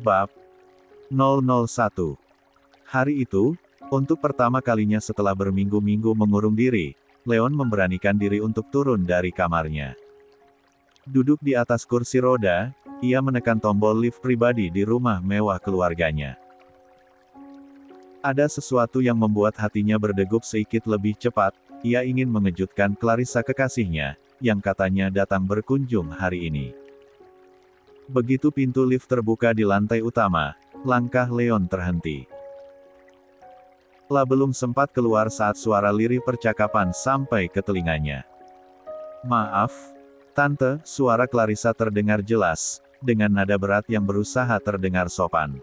Bab 001. Hari itu, untuk pertama kalinya setelah berminggu-minggu mengurung diri, Leon memberanikan diri untuk turun dari kamarnya. Duduk di atas kursi roda, ia menekan tombol lift pribadi di rumah mewah keluarganya. Ada sesuatu yang membuat hatinya berdegup sedikit lebih cepat. Ia ingin mengejutkan Clarissa kekasihnya, yang katanya datang berkunjung hari ini. Begitu pintu lift terbuka di lantai utama, langkah Leon terhenti. Belum sempat keluar saat suara lirih percakapan sampai ke telinganya. "Maaf, Tante," suara Clarissa terdengar jelas, dengan nada berat yang berusaha terdengar sopan.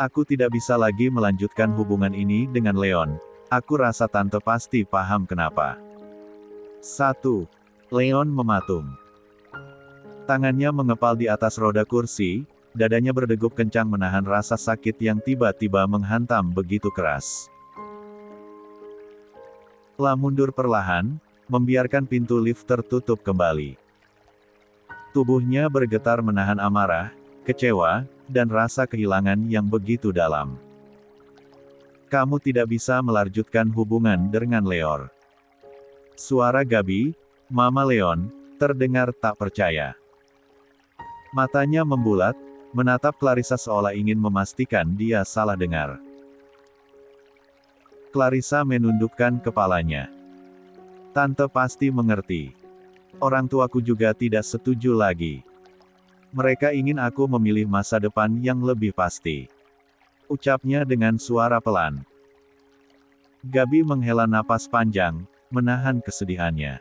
"Aku tidak bisa lagi melanjutkan hubungan ini dengan Leon. Aku rasa Tante pasti paham kenapa." 1. Leon mematung. Tangannya mengepal di atas roda kursi, dadanya berdegup kencang menahan rasa sakit yang tiba-tiba menghantam begitu keras. Mundur perlahan, membiarkan pintu lift tertutup kembali. Tubuhnya bergetar menahan amarah, kecewa, dan rasa kehilangan yang begitu dalam. "Kamu tidak bisa melanjutkan hubungan dengan Leon." Suara Gabi, Mama Leon, terdengar tak percaya. Matanya membulat, menatap Clarissa seolah ingin memastikan dia salah dengar. Clarissa menundukkan kepalanya. "Tante pasti mengerti. Orang tuaku juga tidak setuju lagi. Mereka ingin aku memilih masa depan yang lebih pasti," ucapnya dengan suara pelan. Gabi menghela napas panjang, menahan kesedihannya.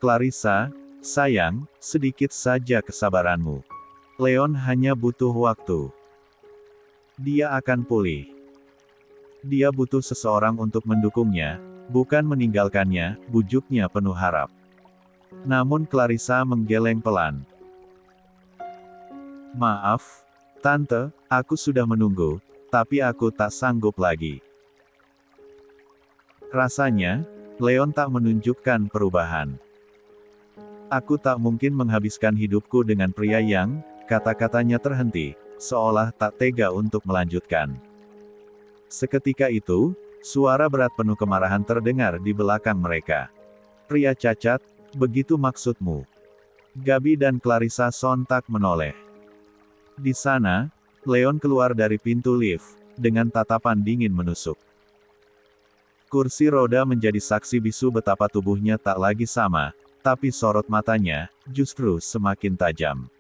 "Clarissa, sayang, sedikit saja kesabaranmu. Leon hanya butuh waktu. Dia akan pulih. Dia butuh seseorang untuk mendukungnya, bukan meninggalkannya," bujuknya penuh harap. Namun Clarissa menggeleng pelan. "Maaf, Tante, aku sudah menunggu, tapi aku tak sanggup lagi." Rasanya, Leon tak menunjukkan perubahan. "Aku tak mungkin menghabiskan hidupku dengan pria yang," kata-katanya terhenti, seolah tak tega untuk melanjutkan. Seketika itu, suara berat penuh kemarahan terdengar di belakang mereka. "Pria cacat, begitu maksudmu?" Gabi dan Clarissa sontak menoleh. Di sana, Leon keluar dari pintu lift, dengan tatapan dingin menusuk. Kursi roda menjadi saksi bisu betapa tubuhnya tak lagi sama, tapi sorot matanya, justru semakin tajam.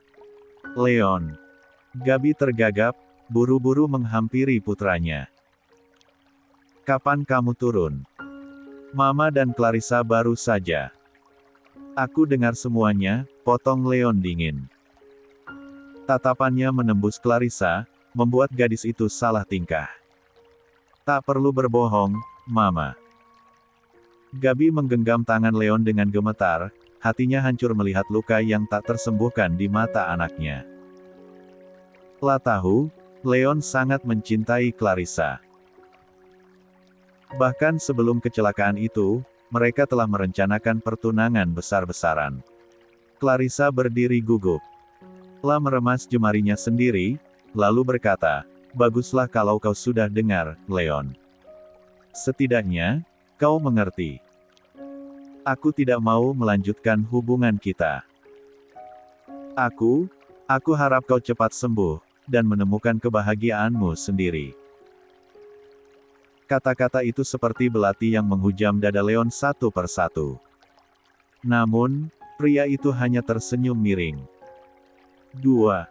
"Leon." Gabi tergagap, buru-buru menghampiri putranya. "Kapan kamu turun?" "Mama dan Clarissa baru saja." "Aku dengar semuanya," potong Leon dingin. Tatapannya menembus Clarissa, membuat gadis itu salah tingkah. "Tak perlu berbohong, Mama." Gabi menggenggam tangan Leon dengan gemetar, hatinya hancur melihat luka yang tak tersembuhkan di mata anaknya. Tahu, Leon sangat mencintai Clarissa. Bahkan sebelum kecelakaan itu, mereka telah merencanakan pertunangan besar-besaran. Clarissa berdiri gugup. Meremas jemarinya sendiri, lalu berkata, "Baguslah kalau kau sudah dengar, Leon. Setidaknya, kau mengerti. Aku tidak mau melanjutkan hubungan kita. Aku harap kau cepat sembuh, dan menemukan kebahagiaanmu sendiri." Kata-kata itu seperti belati yang menghujam dada Leon satu persatu. Namun, pria itu hanya tersenyum miring. 2.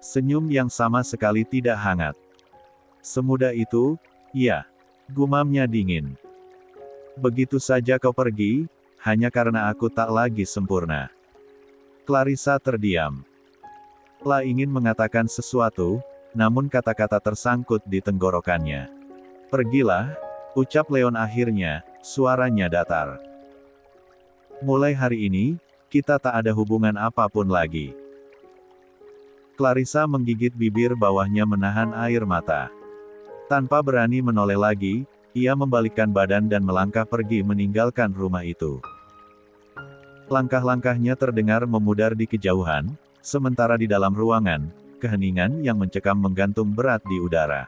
Senyum yang sama sekali tidak hangat. "Semudah itu, ya," gumamnya dingin. "Begitu saja kau pergi, hanya karena aku tak lagi sempurna." Clarissa terdiam. Ingin mengatakan sesuatu, namun kata-kata tersangkut di tenggorokannya. "Pergilah," ucap Leon akhirnya, suaranya datar. "Mulai hari ini, kita tak ada hubungan apapun lagi." Clarissa menggigit bibir bawahnya menahan air mata. Tanpa berani menoleh lagi, ia membalikkan badan dan melangkah pergi meninggalkan rumah itu. Langkah-langkahnya terdengar memudar di kejauhan, sementara di dalam ruangan, keheningan yang mencekam menggantung berat di udara.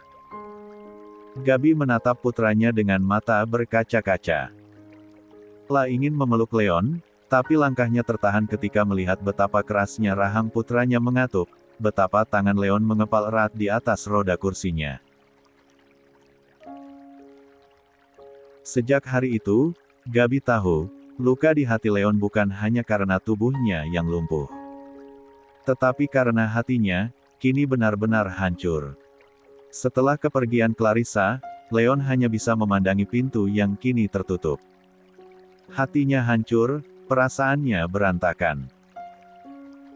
Gabi menatap putranya dengan mata berkaca-kaca. La ingin memeluk Leon, tapi langkahnya tertahan ketika melihat betapa kerasnya rahang putranya mengatup, betapa tangan Leon mengepal erat di atas roda kursinya. Sejak hari itu, Gabi tahu, luka di hati Leon bukan hanya karena tubuhnya yang lumpuh, tetapi karena hatinya, kini benar-benar hancur. Setelah kepergian Clarissa, Leon hanya bisa memandangi pintu yang kini tertutup. Hatinya hancur, perasaannya berantakan.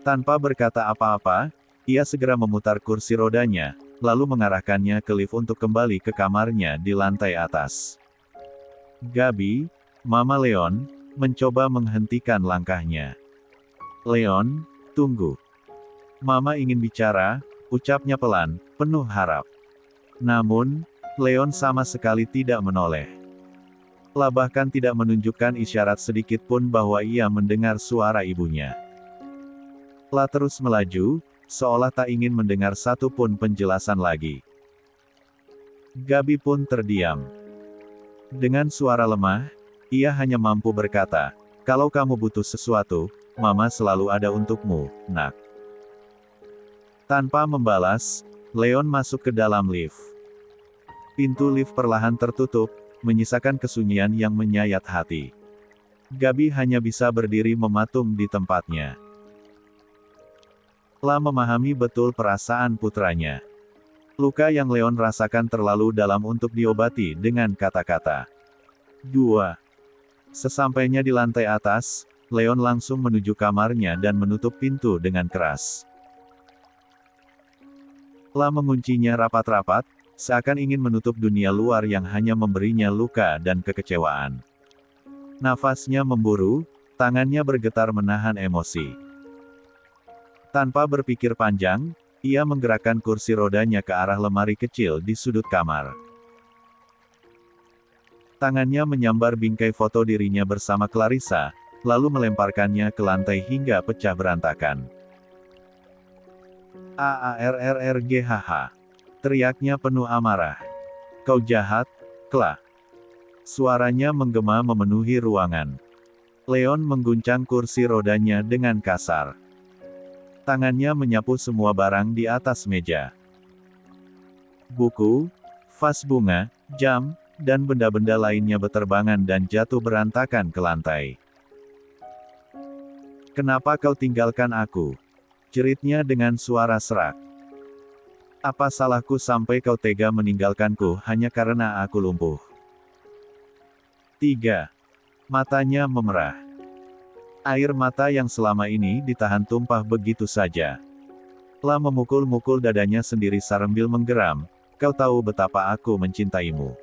Tanpa berkata apa-apa, ia segera memutar kursi rodanya, lalu mengarahkannya ke lift untuk kembali ke kamarnya di lantai atas. Gabi, Mama Leon, mencoba menghentikan langkahnya. Leon, tunggu. Mama ingin bicara, ucapnya pelan, penuh harap. Namun, Leon sama sekali tidak menoleh. La bahkan tidak menunjukkan isyarat sedikit pun bahwa ia mendengar suara ibunya. La terus melaju, seolah tak ingin mendengar satu pun penjelasan lagi. Gabi pun terdiam. Dengan suara lemah, ia hanya mampu berkata, "Kalau kamu butuh sesuatu, Mama selalu ada untukmu, Nak." Tanpa membalas, Leon masuk ke dalam lift. Pintu lift perlahan tertutup, menyisakan kesunyian yang menyayat hati. Gabi hanya bisa berdiri mematung di tempatnya. La memahami betul perasaan putranya. Luka yang Leon rasakan terlalu dalam untuk diobati dengan kata-kata. 2. Sesampainya di lantai atas, Leon langsung menuju kamarnya dan menutup pintu dengan keras. La menguncinya rapat-rapat, seakan ingin menutup dunia luar yang hanya memberinya luka dan kekecewaan. Nafasnya memburu, tangannya bergetar menahan emosi. Tanpa berpikir panjang, ia menggerakkan kursi rodanya ke arah lemari kecil di sudut kamar. Tangannya menyambar bingkai foto dirinya bersama Clarissa, lalu melemparkannya ke lantai hingga pecah berantakan. "Aarrrgh," teriaknya penuh amarah. "Kau jahat, Kla." Suaranya menggema memenuhi ruangan. Leon mengguncang kursi rodanya dengan kasar. Tangannya menyapu semua barang di atas meja. Buku, vas bunga, jam, dan benda-benda lainnya beterbangan dan jatuh berantakan ke lantai. "Kenapa kau tinggalkan aku?" jeritnya dengan suara serak. "Apa salahku sampai kau tega meninggalkanku hanya karena aku lumpuh?" 3. Matanya memerah. Air mata yang selama ini ditahan tumpah begitu saja. La memukul-mukul dadanya sendiri sambil menggeram, "Kau tahu betapa aku mencintaimu.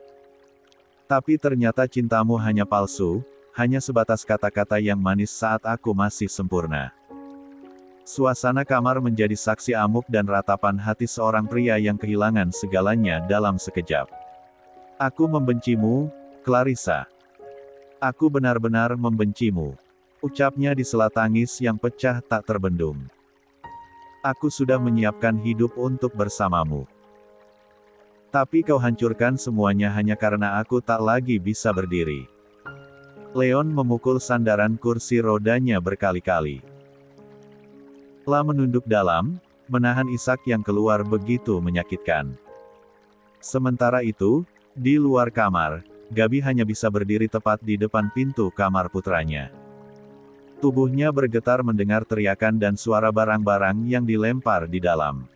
Tapi ternyata cintamu hanya palsu, hanya sebatas kata-kata yang manis saat aku masih sempurna." Suasana kamar menjadi saksi amuk dan ratapan hati seorang pria yang kehilangan segalanya dalam sekejap. "Aku membencimu, Clarissa. Aku benar-benar membencimu," ucapnya di sela tangis yang pecah tak terbendung. "Aku sudah menyiapkan hidup untuk bersamamu. Tapi kau hancurkan semuanya hanya karena aku tak lagi bisa berdiri." Leon memukul sandaran kursi rodanya berkali-kali. La menunduk dalam, menahan isak yang keluar begitu menyakitkan. Sementara itu, di luar kamar, Gabi hanya bisa berdiri tepat di depan pintu kamar putranya. Tubuhnya bergetar mendengar teriakan dan suara barang-barang yang dilempar di dalam.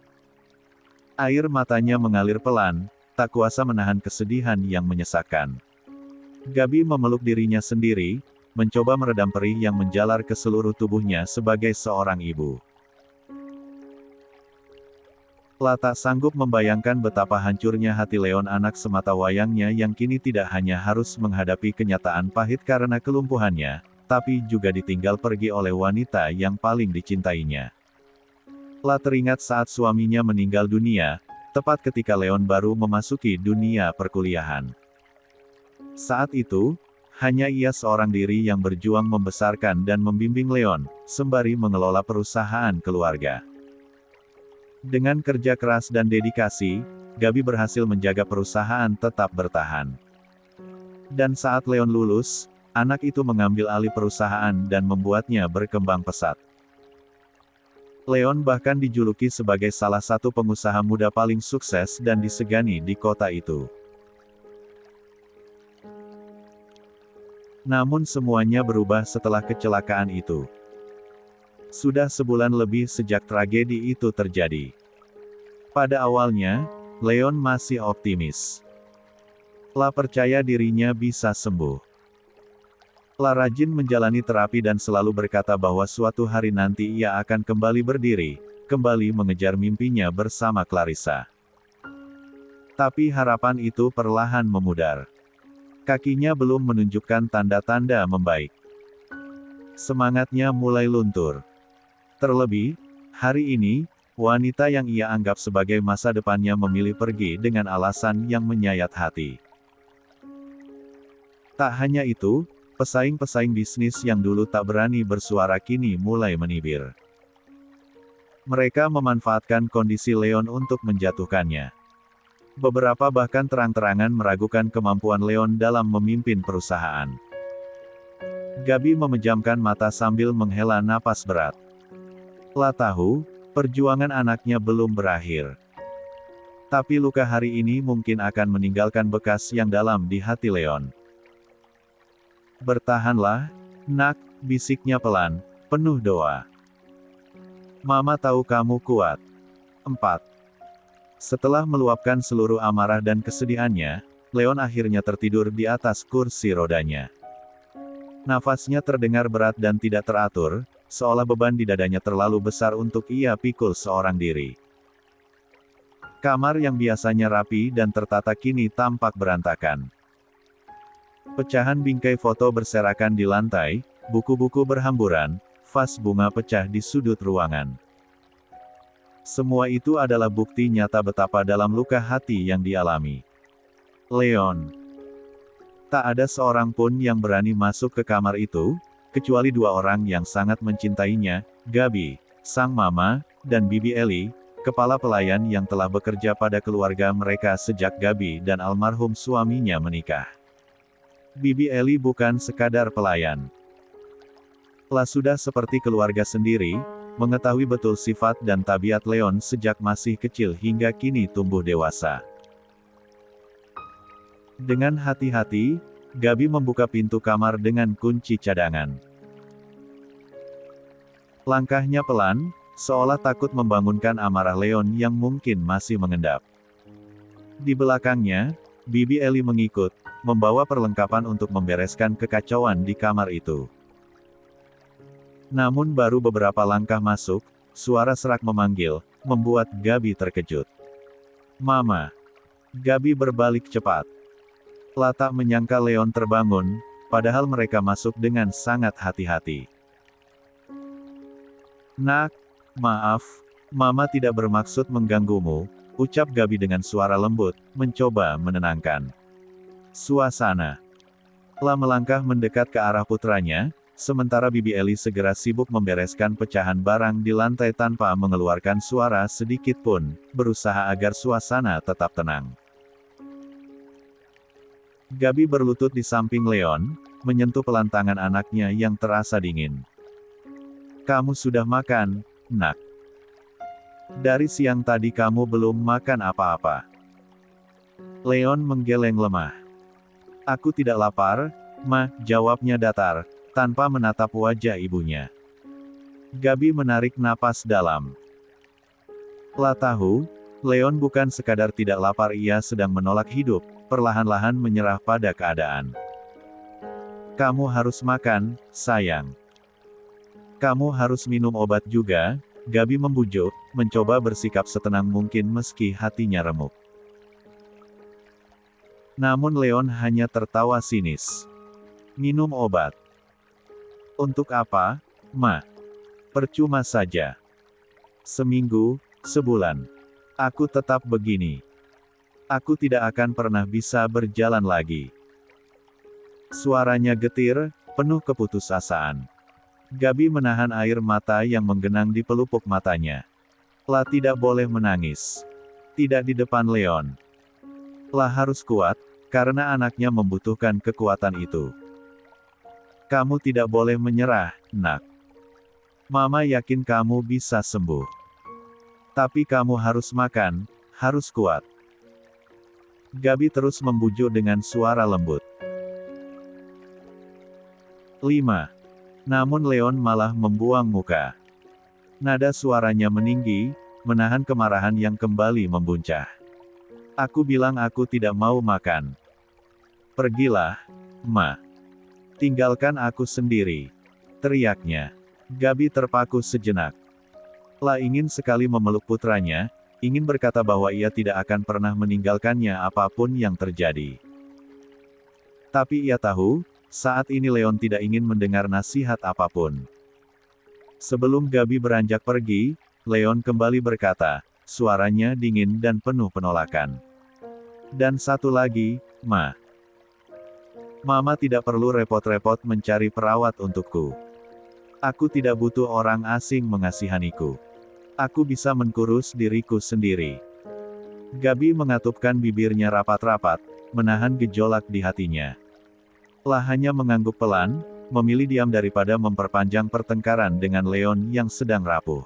Air matanya mengalir pelan, tak kuasa menahan kesedihan yang menyesakkan. Gabi memeluk dirinya sendiri, mencoba meredam perih yang menjalar ke seluruh tubuhnya sebagai seorang ibu. La tak sanggup membayangkan betapa hancurnya hati Leon anak semata wayangnya yang kini tidak hanya harus menghadapi kenyataan pahit karena kelumpuhannya, tapi juga ditinggal pergi oleh wanita yang paling dicintainya. La teringat saat suaminya meninggal dunia, tepat ketika Leon baru memasuki dunia perkuliahan. Saat itu, hanya ia seorang diri yang berjuang membesarkan dan membimbing Leon, sembari mengelola perusahaan keluarga. Dengan kerja keras dan dedikasi, Gabi berhasil menjaga perusahaan tetap bertahan. Dan saat Leon lulus, anak itu mengambil alih perusahaan dan membuatnya berkembang pesat. Leon bahkan dijuluki sebagai salah satu pengusaha muda paling sukses dan disegani di kota itu. Namun semuanya berubah setelah kecelakaan itu. Sudah sebulan lebih sejak tragedi itu terjadi. Pada awalnya, Leon masih optimis. La percaya dirinya bisa sembuh. La rajin menjalani terapi dan selalu berkata bahwa suatu hari nanti ia akan kembali berdiri, kembali mengejar mimpinya bersama Clarissa. Tapi harapan itu perlahan memudar. Kakinya belum menunjukkan tanda-tanda membaik. Semangatnya mulai luntur. Terlebih, hari ini, wanita yang ia anggap sebagai masa depannya memilih pergi dengan alasan yang menyayat hati. Tak hanya itu, pesaing-pesaing bisnis yang dulu tak berani bersuara kini mulai menibir. Mereka memanfaatkan kondisi Leon untuk menjatuhkannya. Beberapa bahkan terang-terangan meragukan kemampuan Leon dalam memimpin perusahaan. Gabi memejamkan mata sambil menghela napas berat. La tahu, perjuangan anaknya belum berakhir. Tapi luka hari ini mungkin akan meninggalkan bekas yang dalam di hati Leon. Bertahanlah, nak, bisiknya pelan, penuh doa. Mama tahu kamu kuat. 4. Setelah meluapkan seluruh amarah dan kesedihannya, Leon akhirnya tertidur di atas kursi rodanya. Nafasnya terdengar berat dan tidak teratur, seolah beban di dadanya terlalu besar untuk ia pikul seorang diri. Kamar yang biasanya rapi dan tertata kini tampak berantakan. Pecahan bingkai foto berserakan di lantai, buku-buku berhamburan, vas bunga pecah di sudut ruangan. Semua itu adalah bukti nyata betapa dalam luka hati yang dialami Leon. Tak ada seorang pun yang berani masuk ke kamar itu, kecuali dua orang yang sangat mencintainya, Gabi, sang mama, dan Bibi Eli, kepala pelayan yang telah bekerja pada keluarga mereka sejak Gabi dan almarhum suaminya menikah. Bibi Eli bukan sekadar pelayan. La sudah seperti keluarga sendiri, mengetahui betul sifat dan tabiat Leon sejak masih kecil hingga kini tumbuh dewasa. Dengan hati-hati, Gabi membuka pintu kamar dengan kunci cadangan. Langkahnya pelan, seolah takut membangunkan amarah Leon yang mungkin masih mengendap. Di belakangnya, Bibi Eli mengikut, membawa perlengkapan untuk membereskan kekacauan di kamar itu. Namun baru beberapa langkah masuk, suara serak memanggil, membuat Gabi terkejut. Mama. Gabi berbalik cepat. La tak menyangka Leon terbangun, padahal mereka masuk dengan sangat hati-hati. Nak, maaf, Mama tidak bermaksud mengganggumu, ucap Gabi dengan suara lembut, mencoba menenangkan suasana. La melangkah mendekat ke arah putranya, sementara Bibi Eli segera sibuk membereskan pecahan barang di lantai tanpa mengeluarkan suara sedikit pun, berusaha agar suasana tetap tenang. Gabi berlutut di samping Leon, menyentuh pelan tangan anaknya yang terasa dingin. Kamu sudah makan, nak? Dari siang tadi kamu belum makan apa-apa. Leon menggeleng lemah. Aku tidak lapar, Ma, jawabnya datar, tanpa menatap wajah ibunya. Gabi menarik napas dalam. La tahu, Leon bukan sekadar tidak lapar, ia sedang menolak hidup, perlahan-lahan menyerah pada keadaan. Kamu harus makan, sayang. Kamu harus minum obat juga, Gabi membujuk, mencoba bersikap setenang mungkin meski hatinya remuk. Namun Leon hanya tertawa sinis. Minum obat. Untuk apa, Ma? Percuma saja. Seminggu, sebulan. Aku tetap begini. Aku tidak akan pernah bisa berjalan lagi. Suaranya getir, penuh keputusasaan. Gabi menahan air mata yang menggenang di pelupuk matanya. La tidak boleh menangis. Tidak di depan Leon. La harus kuat, karena anaknya membutuhkan kekuatan itu. Kamu tidak boleh menyerah, nak. Mama yakin kamu bisa sembuh. Tapi kamu harus makan, harus kuat. Gabi terus membujuk dengan suara lembut. 5. Namun Leon malah membuang muka. Nada suaranya meninggi, menahan kemarahan yang kembali membuncah. Aku bilang aku tidak mau makan. Pergilah, Ma. Tinggalkan aku sendiri. Teriaknya. Gabi terpaku sejenak. La ingin sekali memeluk putranya, ingin berkata bahwa ia tidak akan pernah meninggalkannya apapun yang terjadi. Tapi ia tahu, saat ini Leon tidak ingin mendengar nasihat apapun. Sebelum Gabi beranjak pergi, Leon kembali berkata, suaranya dingin dan penuh penolakan. Dan satu lagi, Ma. Mama tidak perlu repot-repot mencari perawat untukku. Aku tidak butuh orang asing mengasihaniku. Aku bisa mengurus diriku sendiri. Gabi mengatupkan bibirnya rapat-rapat, menahan gejolak di hatinya. La hanya mengangguk pelan, memilih diam daripada memperpanjang pertengkaran dengan Leon yang sedang rapuh.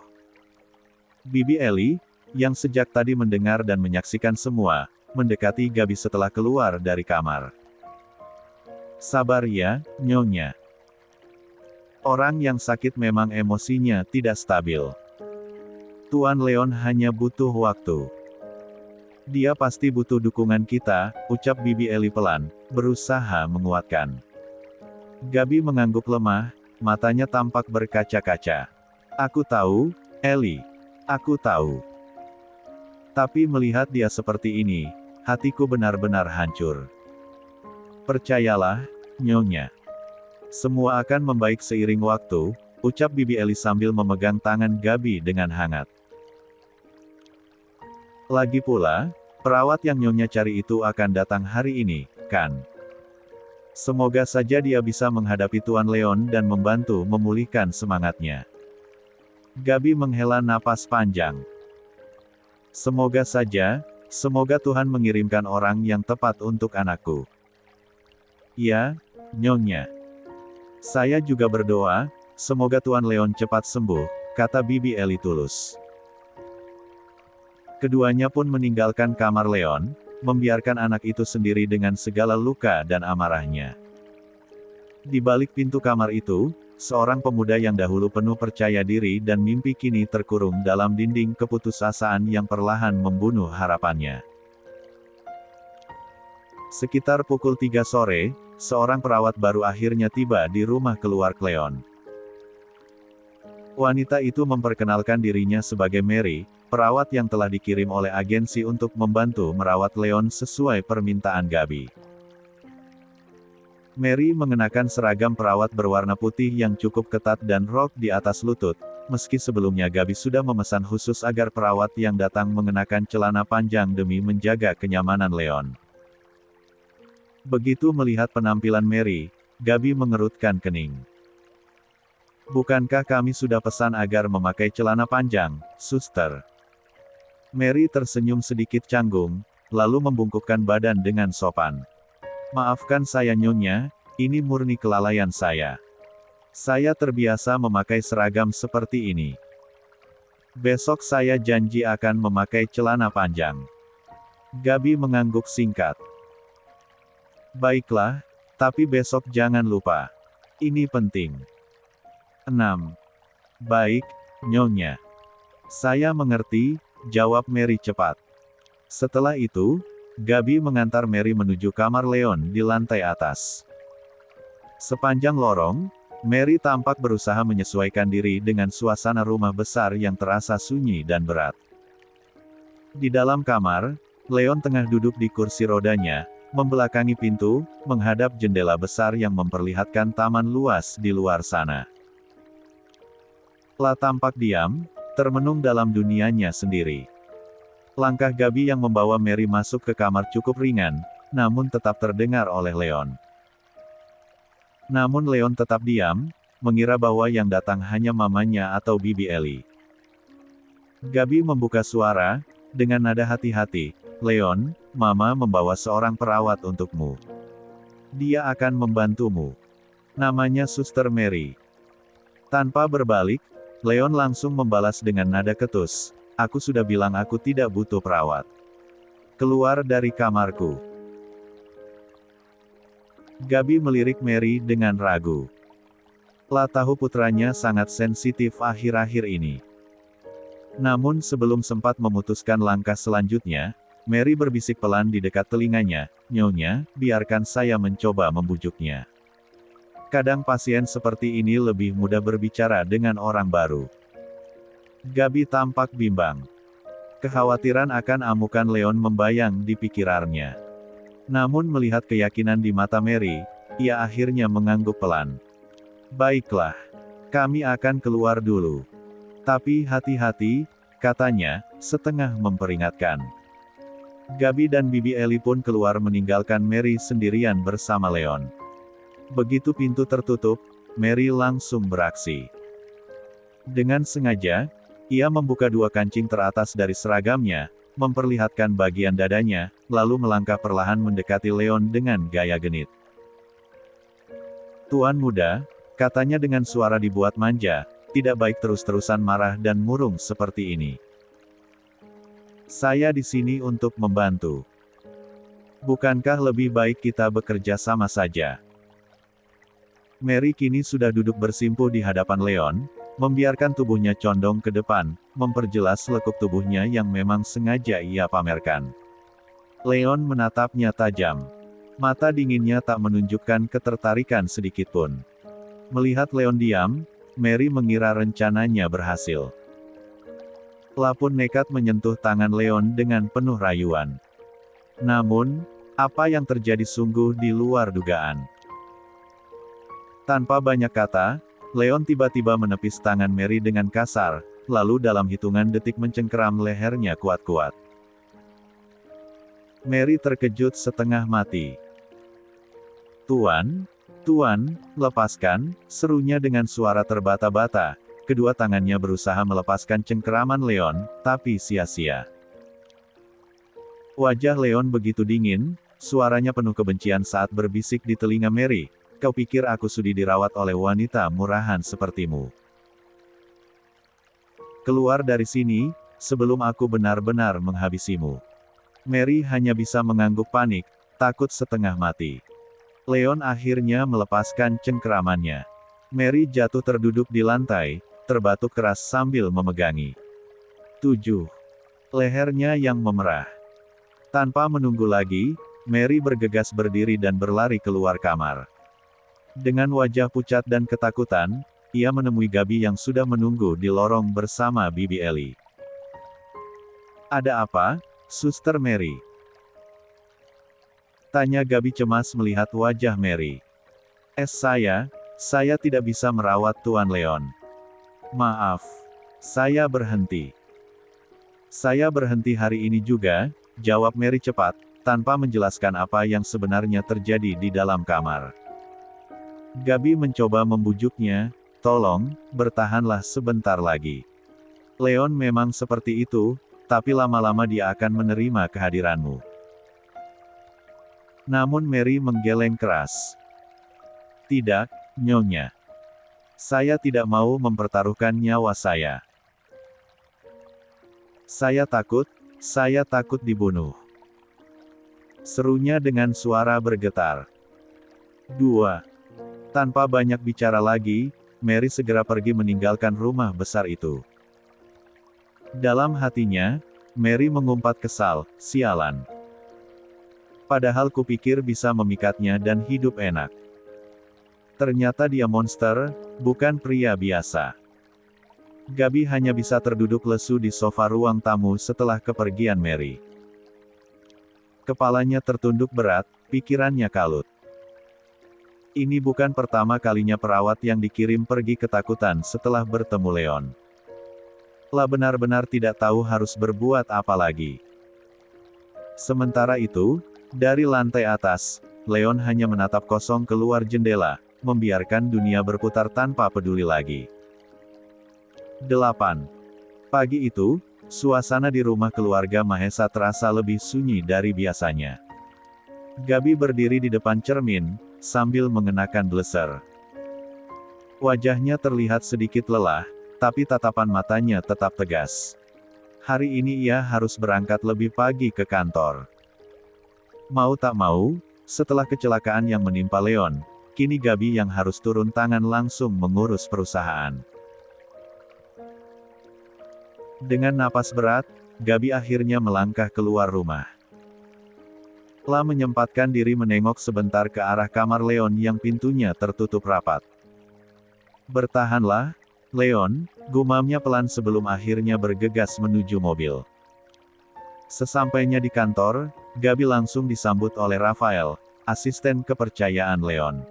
Bibi Eli, yang sejak tadi mendengar dan menyaksikan semua, mendekati Gabi setelah keluar dari kamar. Sabar ya, Nyonya. Orang yang sakit memang emosinya tidak stabil. Tuan Leon hanya butuh waktu. Dia pasti butuh dukungan kita, ucap Bibi Eli pelan, berusaha menguatkan. Gabi mengangguk lemah, matanya tampak berkaca-kaca. Aku tahu, Eli. Aku tahu. Tapi melihat dia seperti ini, hatiku benar-benar hancur. Percayalah, Nyonya. Semua akan membaik seiring waktu, ucap Bibi Eli sambil memegang tangan Gabi dengan hangat. Lagi pula, perawat yang Nyonya cari itu akan datang hari ini, kan? Semoga saja dia bisa menghadapi Tuan Leon dan membantu memulihkan semangatnya. Gabi menghela napas panjang. Semoga saja, semoga Tuhan mengirimkan orang yang tepat untuk anakku. Ya, Nyonya. Saya juga berdoa, semoga Tuan Leon cepat sembuh, kata Bibi Eli tulus. Keduanya pun meninggalkan kamar Leon, membiarkan anak itu sendiri dengan segala luka dan amarahnya. Di balik pintu kamar itu, seorang pemuda yang dahulu penuh percaya diri dan mimpi kini terkurung dalam dinding keputusasaan yang perlahan membunuh harapannya. Sekitar pukul 3 sore, seorang perawat baru akhirnya tiba di rumah keluar Leon. Wanita itu memperkenalkan dirinya sebagai Mary, perawat yang telah dikirim oleh agensi untuk membantu merawat Leon sesuai permintaan Gabi. Mary mengenakan seragam perawat berwarna putih yang cukup ketat dan rok di atas lutut, meski sebelumnya Gabi sudah memesan khusus agar perawat yang datang mengenakan celana panjang demi menjaga kenyamanan Leon. Begitu melihat penampilan Mary, Gabi mengerutkan kening. Bukankah kami sudah pesan agar memakai celana panjang, suster? Mary tersenyum sedikit canggung, lalu membungkukkan badan dengan sopan. Maafkan saya Nyonya, ini murni kelalaian saya. Saya terbiasa memakai seragam seperti ini. Besok saya janji akan memakai celana panjang. Gabi mengangguk singkat. Baiklah, tapi besok jangan lupa. Ini penting. 6. Baik, Nyonya. Saya mengerti, jawab Mary cepat. Setelah itu, Gabi mengantar Mary menuju kamar Leon di lantai atas. Sepanjang lorong, Mary tampak berusaha menyesuaikan diri dengan suasana rumah besar yang terasa sunyi dan berat. Di dalam kamar, Leon tengah duduk di kursi rodanya, membelakangi pintu, menghadap jendela besar yang memperlihatkan taman luas di luar sana. La tampak diam, termenung dalam dunianya sendiri. Langkah Gabi yang membawa Mary masuk ke kamar cukup ringan, namun tetap terdengar oleh Leon. Namun Leon tetap diam, mengira bahwa yang datang hanya mamanya atau Bibi Eli. Gabi membuka suara, dengan nada hati-hati, Leon, Mama membawa seorang perawat untukmu. Dia akan membantumu. Namanya Suster Mary. Tanpa berbalik, Leon langsung membalas dengan nada ketus, aku sudah bilang aku tidak butuh perawat. Keluar dari kamarku. Gabi melirik Mary dengan ragu. Lah tahu putranya sangat sensitif akhir-akhir ini. Namun sebelum sempat memutuskan langkah selanjutnya, Mary berbisik pelan di dekat telinganya, Nyonya, biarkan saya mencoba membujuknya. Kadang pasien seperti ini lebih mudah berbicara dengan orang baru. Gabi tampak bimbang. Kekhawatiran akan amukan Leon membayang di pikirannya. Namun melihat keyakinan di mata Mary, ia akhirnya mengangguk pelan. Baiklah. Kami akan keluar dulu. Tapi hati-hati, katanya, setengah memperingatkan. Gabi dan Bibi Ellie pun keluar meninggalkan Mary sendirian bersama Leon. Begitu pintu tertutup, Mary langsung beraksi. Dengan sengaja, ia membuka dua kancing teratas dari seragamnya, memperlihatkan bagian dadanya, lalu melangkah perlahan mendekati Leon dengan gaya genit. Tuan muda, katanya dengan suara dibuat manja, tidak baik terus-terusan marah dan murung seperti ini. Saya di sini untuk membantu. Bukankah lebih baik kita bekerja sama saja? Mary kini sudah duduk bersimpuh di hadapan Leon, membiarkan tubuhnya condong ke depan, memperjelas lekuk tubuhnya yang memang sengaja ia pamerkan. Leon menatapnya tajam. Mata dinginnya tak menunjukkan ketertarikan sedikitpun. Melihat Leon diam, Mary mengira rencananya berhasil. Lah pun nekat menyentuh tangan Leon dengan penuh rayuan. Namun, apa yang terjadi sungguh di luar dugaan. Tanpa banyak kata, Leon tiba-tiba menepis tangan Mary dengan kasar, lalu dalam hitungan detik mencengkeram lehernya kuat-kuat. Mary terkejut setengah mati. Tuan, lepaskan, serunya dengan suara terbata-bata. Kedua tangannya berusaha melepaskan cengkeraman Leon, tapi sia-sia. Wajah Leon begitu dingin, suaranya penuh kebencian saat berbisik di telinga Mary. Kau pikir aku sudi dirawat oleh wanita murahan sepertimu? Keluar dari sini, sebelum aku benar-benar menghabisimu. Mary hanya bisa mengangguk panik, takut setengah mati. Leon akhirnya melepaskan cengkeramannya. Mary jatuh terduduk di lantai, terbatuk keras sambil memegangi 7. Lehernya yang memerah. Tanpa menunggu lagi, Mary bergegas berdiri dan berlari keluar kamar. Dengan wajah pucat dan ketakutan, ia menemui Gabi yang sudah menunggu di lorong bersama Bibi Ellie. Ada apa, Suster Mary? Tanya Gabi cemas melihat wajah Mary. Saya tidak bisa merawat Tuan Leon. Maaf. Saya berhenti. Saya berhenti hari ini juga, jawab Mary cepat, tanpa menjelaskan apa yang sebenarnya terjadi di dalam kamar. Gabi mencoba membujuknya, tolong, bertahanlah sebentar lagi. Leon memang seperti itu, tapi lama-lama dia akan menerima kehadiranmu. Namun Mary menggeleng keras. Tidak, Nyonya. Saya tidak mau mempertaruhkan nyawa saya. Saya takut dibunuh. Serunya dengan suara bergetar. 2. Tanpa banyak bicara lagi, Mary segera pergi meninggalkan rumah besar itu. Dalam hatinya, Mary mengumpat kesal, sialan. Padahal kupikir bisa memikatnya dan hidup enak. Ternyata dia monster, bukan pria biasa. Gabi hanya bisa terduduk lesu di sofa ruang tamu setelah kepergian Mary. Kepalanya tertunduk berat, pikirannya kalut. Ini bukan pertama kalinya perawat yang dikirim pergi ketakutan setelah bertemu Leon. Lah benar-benar tidak tahu harus berbuat apa lagi. Sementara itu, dari lantai atas, Leon hanya menatap kosong keluar jendela, membiarkan dunia berputar tanpa peduli lagi. 8. Pagi itu, suasana di rumah keluarga Mahesa terasa lebih sunyi dari biasanya. Gabi berdiri di depan cermin, sambil mengenakan blazer. Wajahnya terlihat sedikit lelah, tapi tatapan matanya tetap tegas. Hari ini ia harus berangkat lebih pagi ke kantor. Mau tak mau, setelah kecelakaan yang menimpa Leon, kini Gabi yang harus turun tangan langsung mengurus perusahaan. Dengan napas berat, Gabi akhirnya melangkah keluar rumah. La menyempatkan diri menengok sebentar ke arah kamar Leon yang pintunya tertutup rapat. Bertahanlah, Leon, gumamnya pelan sebelum akhirnya bergegas menuju mobil. Sesampainya di kantor, Gabi langsung disambut oleh Rafael, asisten kepercayaan Leon.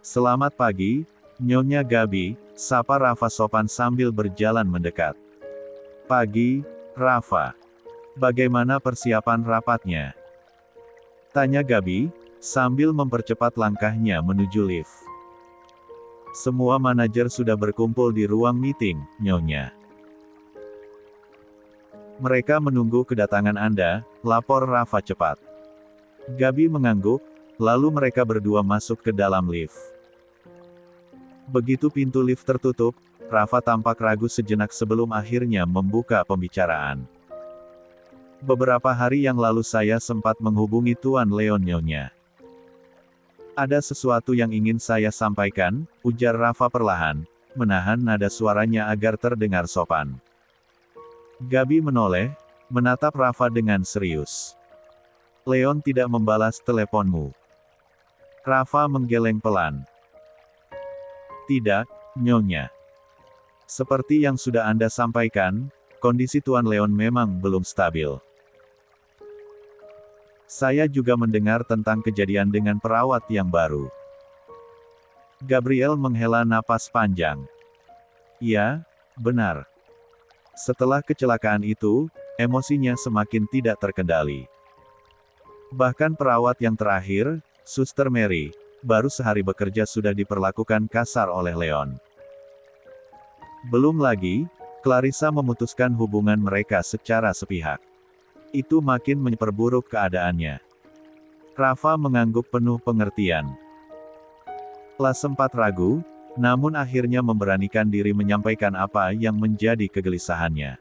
Selamat pagi, Nyonya Gabi, sapa Rafa sopan sambil berjalan mendekat. Pagi, Rafa. Bagaimana persiapan rapatnya? Tanya Gabi, sambil mempercepat langkahnya menuju lift. Semua manajer sudah berkumpul di ruang meeting, Nyonya. Mereka menunggu kedatangan Anda, lapor Rafa cepat. Gabi mengangguk, lalu mereka berdua masuk ke dalam lift. Begitu pintu lift tertutup, Rafa tampak ragu sejenak sebelum akhirnya membuka pembicaraan. Beberapa hari yang lalu saya sempat menghubungi Tuan Leon Nyonya. Ada sesuatu yang ingin saya sampaikan, ujar Rafa perlahan, menahan nada suaranya agar terdengar sopan. Gabi menoleh, menatap Rafa dengan serius. Leon tidak membalas teleponmu. Rafa menggeleng pelan. Tidak, Nyonya. Seperti yang sudah Anda sampaikan, kondisi Tuan Leon memang belum stabil. Saya juga mendengar tentang kejadian dengan perawat yang baru. Gabriel menghela napas panjang. Ya, benar. Setelah kecelakaan itu, emosinya semakin tidak terkendali. Bahkan perawat yang terakhir, Suster Mary, baru sehari bekerja sudah diperlakukan kasar oleh Leon. Belum lagi, Clarissa memutuskan hubungan mereka secara sepihak. Itu makin memperburuk keadaannya. Rafa mengangguk penuh pengertian. La sempat ragu, namun akhirnya memberanikan diri menyampaikan apa yang menjadi kegelisahannya.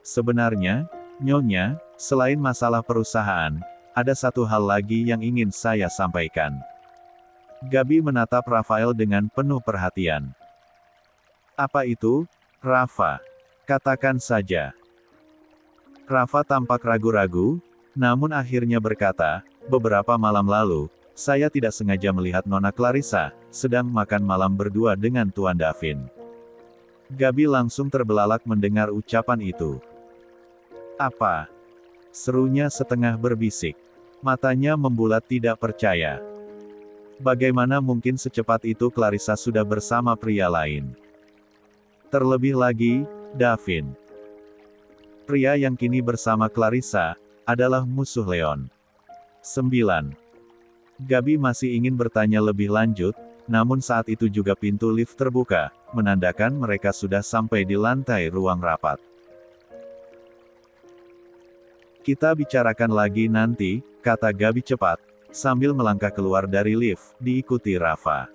Sebenarnya, Nyonya, selain masalah perusahaan, ada satu hal lagi yang ingin saya sampaikan. Gabi menatap Rafael dengan penuh perhatian. Apa itu, Rafa? Katakan saja. Rafa tampak ragu-ragu, namun akhirnya berkata, beberapa malam lalu, saya tidak sengaja melihat Nona Clarissa sedang makan malam berdua dengan Tuan Davin. Gabi langsung terbelalak mendengar ucapan itu. Apa? Serunya setengah berbisik. Matanya membulat tidak percaya. Bagaimana mungkin secepat itu Clarissa sudah bersama pria lain? Terlebih lagi, Davin. Pria yang kini bersama Clarissa, adalah musuh Leon. 9. Gabi masih ingin bertanya lebih lanjut, namun saat itu juga pintu lift terbuka, menandakan mereka sudah sampai di lantai ruang rapat. Kita bicarakan lagi nanti, kata Gabi cepat, sambil melangkah keluar dari lift, diikuti Rafa.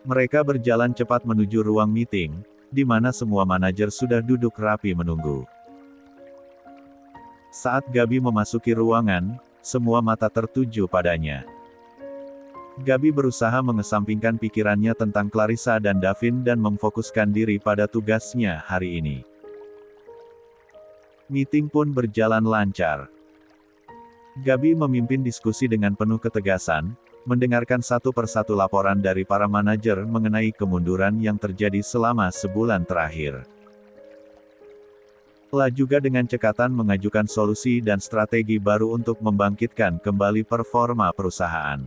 Mereka berjalan cepat menuju ruang meeting, di mana semua manajer sudah duduk rapi menunggu. Saat Gabi memasuki ruangan, semua mata tertuju padanya. Gabi berusaha mengesampingkan pikirannya tentang Clarissa dan Davin dan memfokuskan diri pada tugasnya hari ini. Meeting pun berjalan lancar. Gabi memimpin diskusi dengan penuh ketegasan, mendengarkan satu persatu laporan dari para manajer mengenai kemunduran yang terjadi selama sebulan terakhir. La juga dengan cekatan mengajukan solusi dan strategi baru untuk membangkitkan kembali performa perusahaan.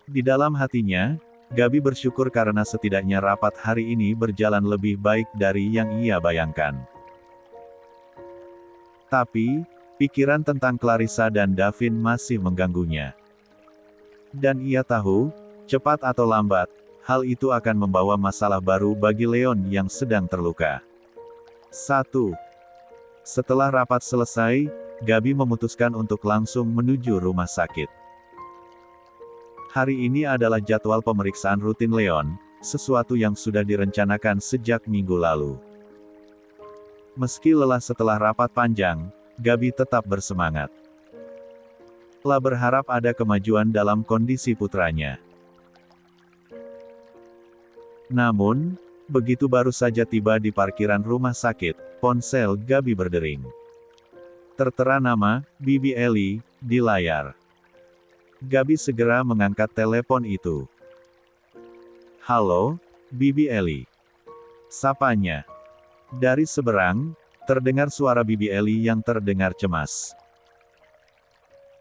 Di dalam hatinya, Gabi bersyukur karena setidaknya rapat hari ini berjalan lebih baik dari yang ia bayangkan. Tapi, pikiran tentang Clarissa dan Davin masih mengganggunya. Dan ia tahu, Cepat atau lambat, hal itu akan membawa masalah baru bagi Leon yang sedang terluka. 1. Setelah rapat selesai, Gabi memutuskan untuk langsung menuju rumah sakit. Hari ini adalah jadwal pemeriksaan rutin Leon, sesuatu yang sudah direncanakan sejak minggu lalu. Meski lelah setelah rapat panjang, Gabi tetap bersemangat. La berharap ada kemajuan dalam kondisi putranya. Namun, begitu baru saja tiba di parkiran rumah sakit, ponsel Gabi berdering. Tertera nama, Bibi Ellie, di layar. Gabi segera mengangkat telepon itu. Halo, Bibi Ellie. Sapanya. Dari seberang, terdengar suara Bibi Ellie yang terdengar cemas.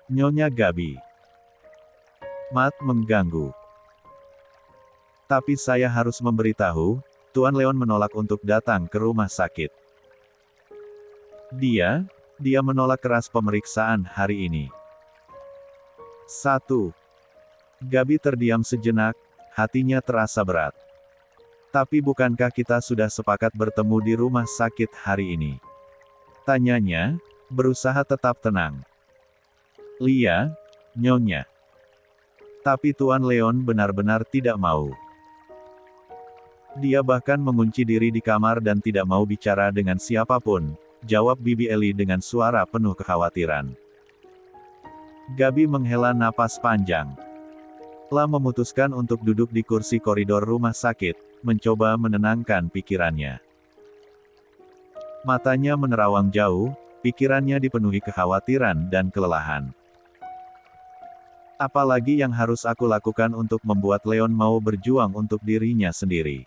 Nyonya Gabi. Matt mengganggu. Tapi saya harus memberitahu, Tuan Leon menolak untuk datang ke rumah sakit. Dia menolak keras pemeriksaan hari ini. 1. Gabi terdiam sejenak, hatinya terasa berat. Tapi bukankah kita sudah sepakat bertemu di rumah sakit hari ini? Tanyanya, berusaha tetap tenang. Lia, Nyonya. Tapi Tuan Leon benar-benar tidak mau. Dia bahkan mengunci diri di kamar dan tidak mau bicara dengan siapapun, jawab Bibi Ellie dengan suara penuh kekhawatiran. Gabi menghela napas panjang. La memutuskan untuk duduk di kursi koridor rumah sakit, mencoba menenangkan pikirannya. Matanya menerawang jauh, pikirannya dipenuhi kekhawatiran dan kelelahan. Apalagi yang harus aku lakukan untuk membuat Leon mau berjuang untuk dirinya sendiri?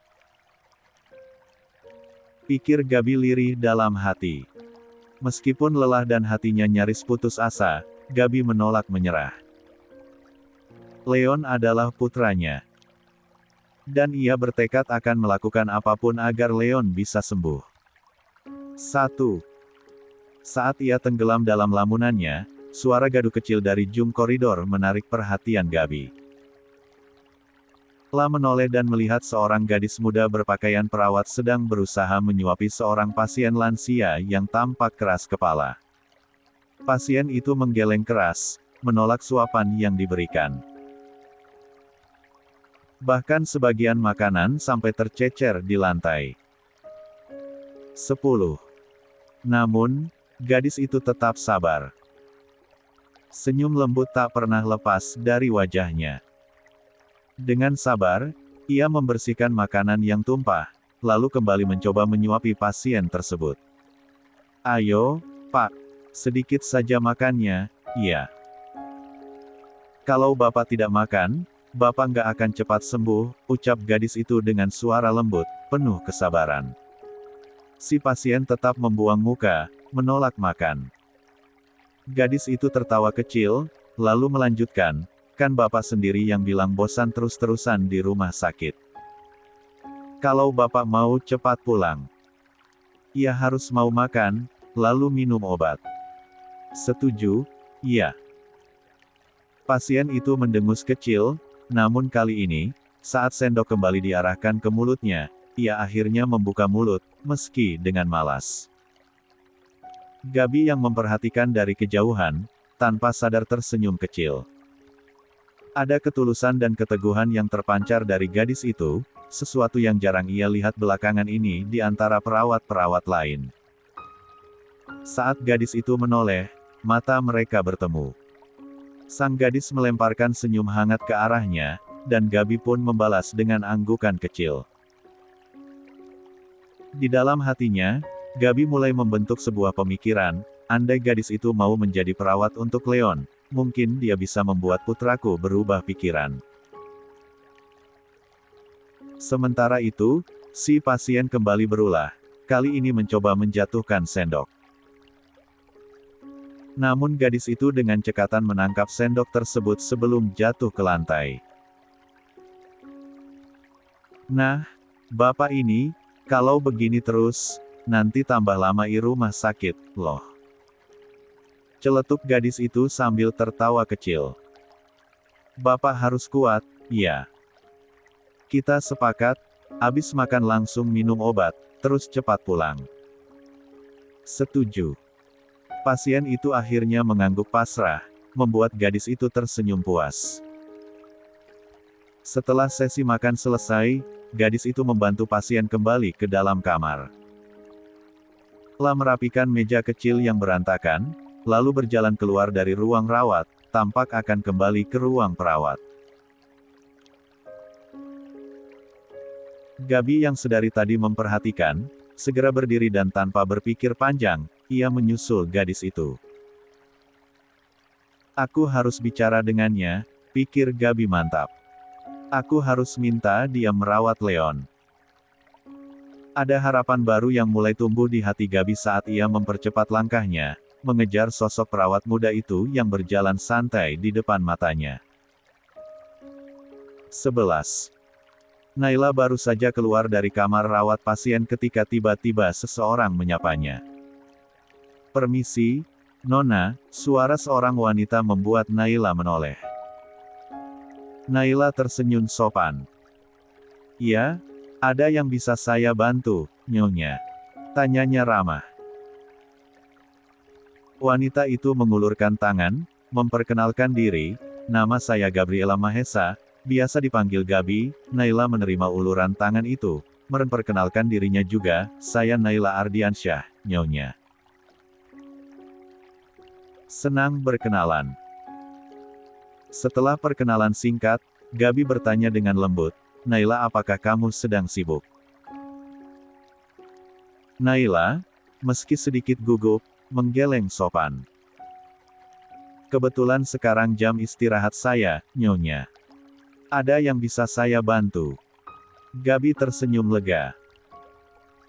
Pikir Gabi lirih dalam hati. Meskipun lelah dan hatinya nyaris putus asa, Gabi menolak menyerah. Leon adalah putranya. Dan ia bertekad akan melakukan apapun agar Leon bisa sembuh. 1. Saat ia tenggelam dalam lamunannya, suara gaduh kecil dari ujung koridor menarik perhatian Gabi. La menoleh dan melihat seorang gadis muda berpakaian perawat sedang berusaha menyuapi seorang pasien lansia yang tampak keras kepala. Pasien itu menggeleng keras, menolak suapan yang diberikan. Bahkan sebagian makanan sampai tercecer di lantai. 10. Namun, gadis itu tetap sabar. Senyum lembut tak pernah lepas dari wajahnya. Dengan sabar, ia membersihkan makanan yang tumpah, lalu kembali mencoba menyuapi pasien tersebut. Ayo, Pak. Sedikit saja makannya, iya. Kalau Bapak tidak makan, Bapak nggak akan cepat sembuh, ucap gadis itu dengan suara lembut, penuh kesabaran. Si pasien tetap membuang muka, menolak makan. Gadis itu tertawa kecil, lalu melanjutkan, kan Bapak sendiri yang bilang bosan terus-terusan di rumah sakit. Kalau Bapak mau cepat pulang, ia harus mau makan, lalu minum obat. Setuju? Iya. Pasien itu mendengus kecil, namun kali ini, saat sendok kembali diarahkan ke mulutnya, ia akhirnya membuka mulut, meski dengan malas. Gabi yang memperhatikan dari kejauhan, tanpa sadar tersenyum kecil. Ada ketulusan dan keteguhan yang terpancar dari gadis itu, sesuatu yang jarang ia lihat belakangan ini di antara perawat-perawat lain. Saat gadis itu menoleh, mata mereka bertemu. Sang gadis melemparkan senyum hangat ke arahnya, dan Gabi pun membalas dengan anggukan kecil. Di dalam hatinya, Gabi mulai membentuk sebuah pemikiran, andai gadis itu mau menjadi perawat untuk Leon, mungkin dia bisa membuat putraku berubah pikiran. Sementara itu, si pasien kembali berulah, kali ini mencoba menjatuhkan sendok. Namun gadis itu dengan cekatan menangkap sendok tersebut sebelum jatuh ke lantai. Nah, Bapak ini, kalau begini terus, nanti tambah lama di rumah sakit, loh. Celetuk gadis itu sambil tertawa kecil. Bapak harus kuat, Iya. Kita sepakat, habis makan langsung minum obat, terus cepat pulang. Setuju. Pasien itu akhirnya mengangguk pasrah, membuat gadis itu tersenyum puas. Setelah sesi makan selesai, gadis itu membantu pasien kembali ke dalam kamar. Setelah merapikan meja kecil yang berantakan, lalu berjalan keluar dari ruang rawat, tampak akan kembali ke ruang perawat. Gabi yang sedari tadi memperhatikan, segera berdiri dan tanpa berpikir panjang, ia menyusul gadis itu. Aku harus bicara dengannya, pikir Gabi mantap. Aku harus minta dia merawat Leon. Ada harapan baru yang mulai tumbuh di hati Gabi saat ia mempercepat langkahnya, mengejar sosok perawat muda itu yang berjalan santai di depan matanya. 11. Naila baru saja keluar dari kamar rawat pasien ketika tiba-tiba seseorang menyapanya. Permisi, Nona, suara seorang wanita membuat Naila menoleh. Naila tersenyum sopan. Iya, ada yang bisa saya bantu, Nyonya? Tanyanya ramah. Wanita itu mengulurkan tangan, memperkenalkan diri, nama saya Gabriela Mahesa, biasa dipanggil Gabi. Naila menerima uluran tangan itu, memperkenalkan dirinya juga, saya Naila Ardiansyah, Nyonya. Senang berkenalan. Setelah perkenalan singkat, Gabi bertanya dengan lembut, Naila, apakah kamu sedang sibuk? Naila, meski sedikit gugup, menggeleng sopan. Kebetulan sekarang jam istirahat saya, Nyonya. Ada yang bisa saya bantu? Gabi tersenyum lega.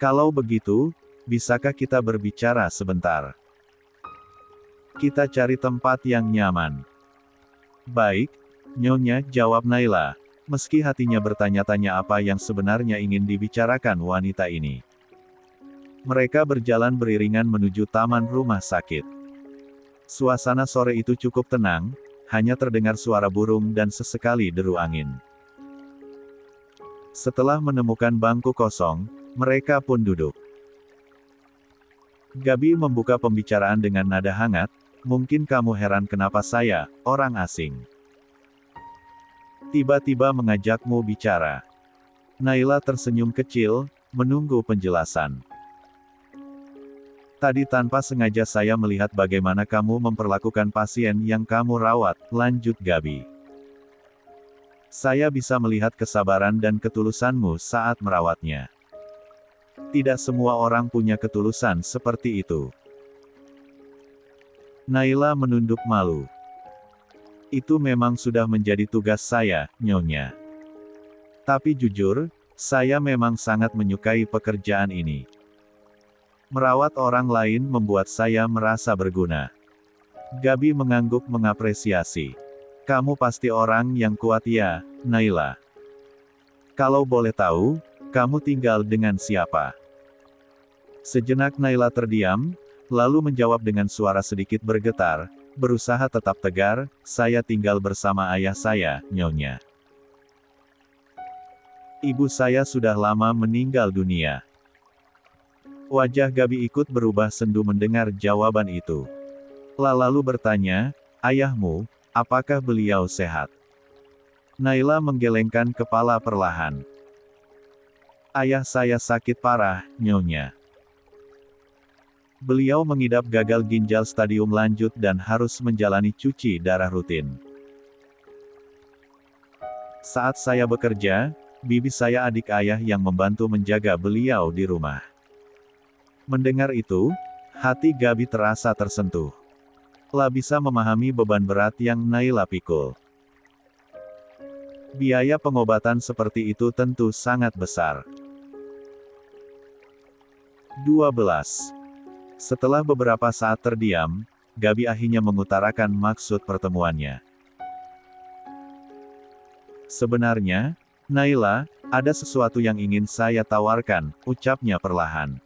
Kalau begitu, bisakah kita berbicara sebentar? Kita cari tempat yang nyaman. Baik, Nyonya, jawab Naila, meski hatinya bertanya-tanya apa yang sebenarnya ingin dibicarakan wanita ini. Mereka berjalan beriringan menuju taman rumah sakit. Suasana sore itu cukup tenang, hanya terdengar suara burung dan sesekali deru angin. Setelah menemukan bangku kosong, mereka pun duduk. Gabi membuka pembicaraan dengan nada hangat, mungkin kamu heran kenapa saya, orang asing, tiba-tiba mengajakmu bicara. Naila tersenyum kecil, menunggu penjelasan. Tadi tanpa sengaja saya melihat bagaimana kamu memperlakukan pasien yang kamu rawat, lanjut Gabi. Saya bisa melihat kesabaran dan ketulusanmu saat merawatnya. Tidak semua orang punya ketulusan seperti itu. Naila menunduk malu. Itu memang sudah menjadi tugas saya, Nyonya. Tapi jujur, saya memang sangat menyukai pekerjaan ini. Merawat orang lain membuat saya merasa berguna. Gabi mengangguk mengapresiasi. Kamu pasti orang yang kuat ya, Naila. Kalau boleh tahu, kamu tinggal dengan siapa? Sejenak Naila terdiam, lalu menjawab dengan suara sedikit bergetar, berusaha tetap tegar, saya tinggal bersama ayah saya, Nyonya. Ibu saya sudah lama meninggal dunia. Wajah Gabi ikut berubah sendu mendengar jawaban itu. Lalu bertanya, ayahmu, apakah beliau sehat? Naila menggelengkan kepala perlahan. Ayah saya sakit parah, Nyonya. Beliau mengidap gagal ginjal stadium lanjut dan harus menjalani cuci darah rutin. Saat saya bekerja, bibi saya adik ayah yang membantu menjaga beliau di rumah. Mendengar itu, hati Gabi terasa tersentuh. Lah bisa memahami beban berat yang Naila pikul. Biaya pengobatan seperti itu tentu sangat besar. 12. Setelah beberapa saat terdiam, Gabi akhirnya mengutarakan maksud pertemuannya. Sebenarnya, Naila, ada sesuatu yang ingin saya tawarkan, ucapnya perlahan.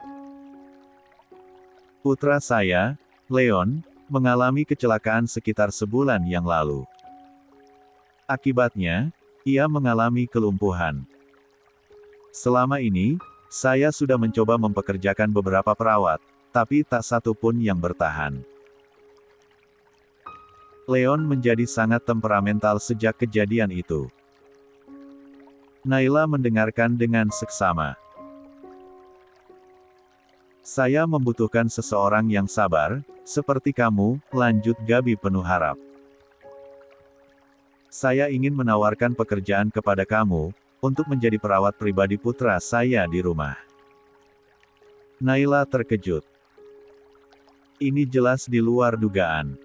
Putra saya, Leon, mengalami kecelakaan sekitar sebulan yang lalu. Akibatnya, Ia mengalami kelumpuhan. Selama ini, saya sudah mencoba mempekerjakan beberapa perawat, tapi tak satu pun yang bertahan. Leon menjadi sangat temperamental sejak kejadian itu. Naila mendengarkan dengan seksama. Saya membutuhkan seseorang yang sabar, seperti kamu, lanjut Gabi penuh harap. Saya ingin menawarkan pekerjaan kepada kamu, untuk menjadi perawat pribadi putra saya di rumah. Naila terkejut. Ini jelas di luar dugaan.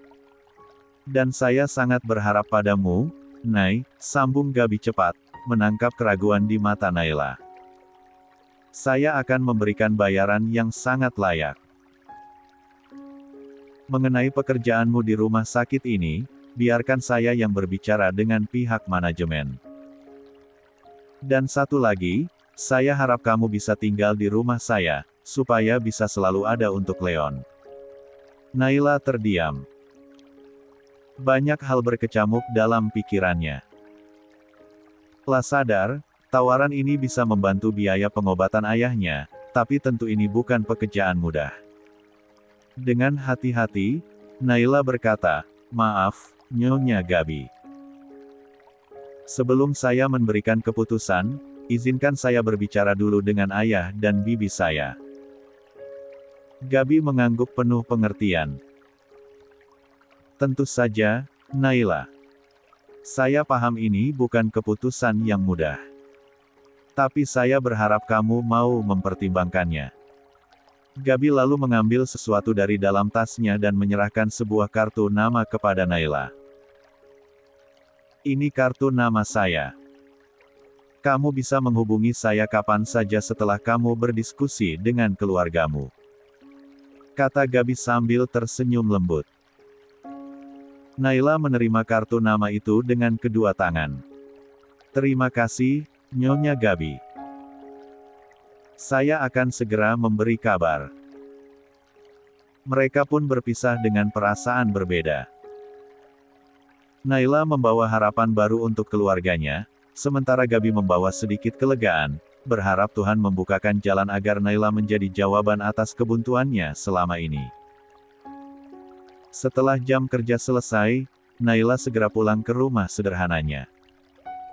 Dan saya sangat berharap padamu, Nay, sambung Gabi cepat, menangkap keraguan di mata Naila. Saya akan memberikan bayaran yang sangat layak. Mengenai pekerjaanmu di rumah sakit ini, biarkan saya yang berbicara dengan pihak manajemen. Dan satu lagi, saya harap kamu bisa tinggal di rumah saya, supaya bisa selalu ada untuk Leon. Naila terdiam. Banyak hal berkecamuk dalam pikirannya. Lah sadar, tawaran ini bisa membantu biaya pengobatan ayahnya, tapi tentu ini bukan pekerjaan mudah. Dengan hati-hati, Naila berkata, "Maaf, Nyonya Gabi. Sebelum saya memberikan keputusan, izinkan saya berbicara dulu dengan ayah dan bibi saya." Gabi mengangguk penuh pengertian. Tentu saja, Naila. Saya paham ini bukan keputusan yang mudah. Tapi saya berharap kamu mau mempertimbangkannya. Gabi lalu mengambil sesuatu dari dalam tasnya dan menyerahkan sebuah kartu nama kepada Naila. Ini kartu nama saya. Kamu bisa menghubungi saya kapan saja setelah kamu berdiskusi dengan keluargamu. Kata Gabi sambil tersenyum lembut. Naila menerima kartu nama itu dengan kedua tangan. Terima kasih, Nyonya Gabi. Saya akan segera memberi kabar. Mereka pun berpisah dengan perasaan berbeda. Naila membawa harapan baru untuk keluarganya, sementara Gabi membawa sedikit kelegaan, berharap Tuhan membukakan jalan agar Naila menjadi jawaban atas kebuntuannya selama ini. Setelah jam kerja selesai, Naila segera pulang ke rumah sederhananya.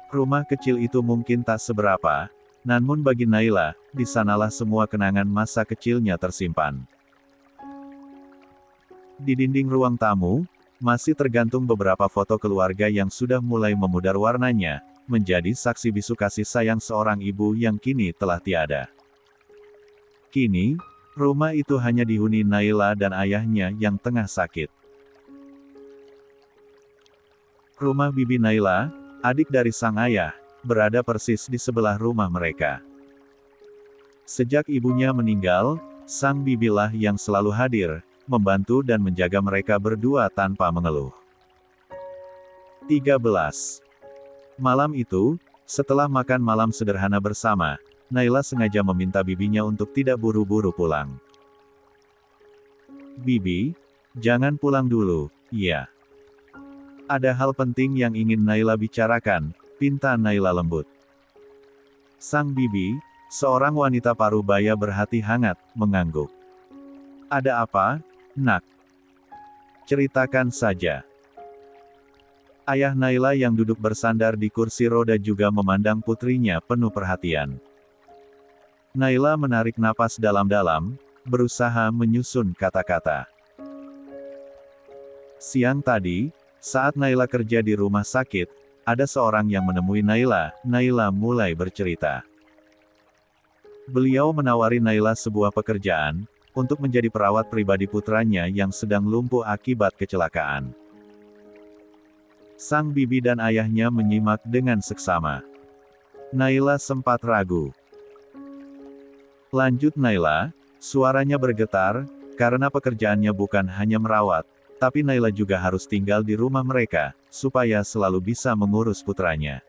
Rumah kecil itu mungkin tak seberapa, namun bagi Naila, di sanalah semua kenangan masa kecilnya tersimpan. Di dinding ruang tamu, masih tergantung beberapa foto keluarga yang sudah mulai memudar warnanya, menjadi saksi bisu kasih sayang seorang ibu yang kini telah tiada. Kini, rumah itu hanya dihuni Naila dan ayahnya yang tengah sakit. Rumah bibi Naila, adik dari sang ayah, berada persis di sebelah rumah mereka. Sejak ibunya meninggal, sang bibilah yang selalu hadir, membantu dan menjaga mereka berdua tanpa mengeluh. 13. Malam itu, setelah makan malam sederhana bersama, Naila sengaja meminta bibinya untuk tidak buru-buru pulang. "Bibi, jangan pulang dulu, ya. Ada hal penting yang ingin Naila bicarakan," pinta Naila lembut. Sang bibi, seorang wanita parubaya berhati hangat, mengangguk. "Ada apa, Nak? Ceritakan saja." Ayah Naila yang duduk bersandar di kursi roda juga memandang putrinya penuh perhatian. Naila menarik napas dalam-dalam, berusaha menyusun kata-kata. Siang tadi, saat Naila kerja di rumah sakit, ada seorang yang menemui Naila. Naila mulai bercerita. Beliau menawari Naila sebuah pekerjaan, untuk menjadi perawat pribadi putranya yang sedang lumpuh akibat kecelakaan. Sang bibi dan ayahnya menyimak dengan seksama. Naila sempat ragu. Lanjut Naila, suaranya bergetar, karena pekerjaannya bukan hanya merawat, tapi Naila juga harus tinggal di rumah mereka, supaya selalu bisa mengurus putranya.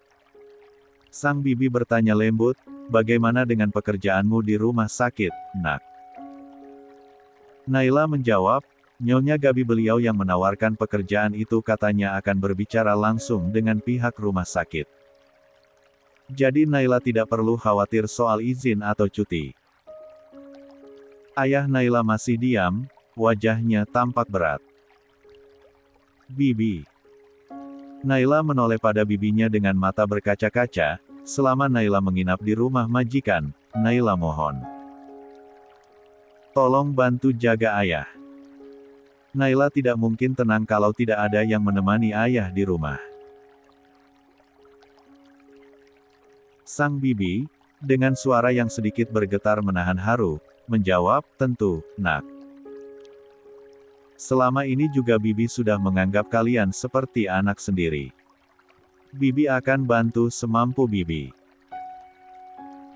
Sang bibi bertanya lembut, "Bagaimana dengan pekerjaanmu di rumah sakit, Nak?" Naila menjawab, "Nyonya Gabi beliau yang menawarkan pekerjaan itu katanya akan berbicara langsung dengan pihak rumah sakit. Jadi Naila tidak perlu khawatir soal izin atau cuti. Ayah Naila masih diam, wajahnya tampak berat. Bibi. Naila menoleh pada bibinya dengan mata berkaca-kaca. Selama Naila menginap di rumah majikan, Naila mohon. Tolong bantu jaga ayah. Naila tidak mungkin tenang kalau tidak ada yang menemani ayah di rumah. Sang bibi, dengan suara yang sedikit bergetar menahan haru, menjawab, tentu, nak. Selama ini juga bibi sudah menganggap kalian seperti anak sendiri. Bibi akan bantu semampu bibi.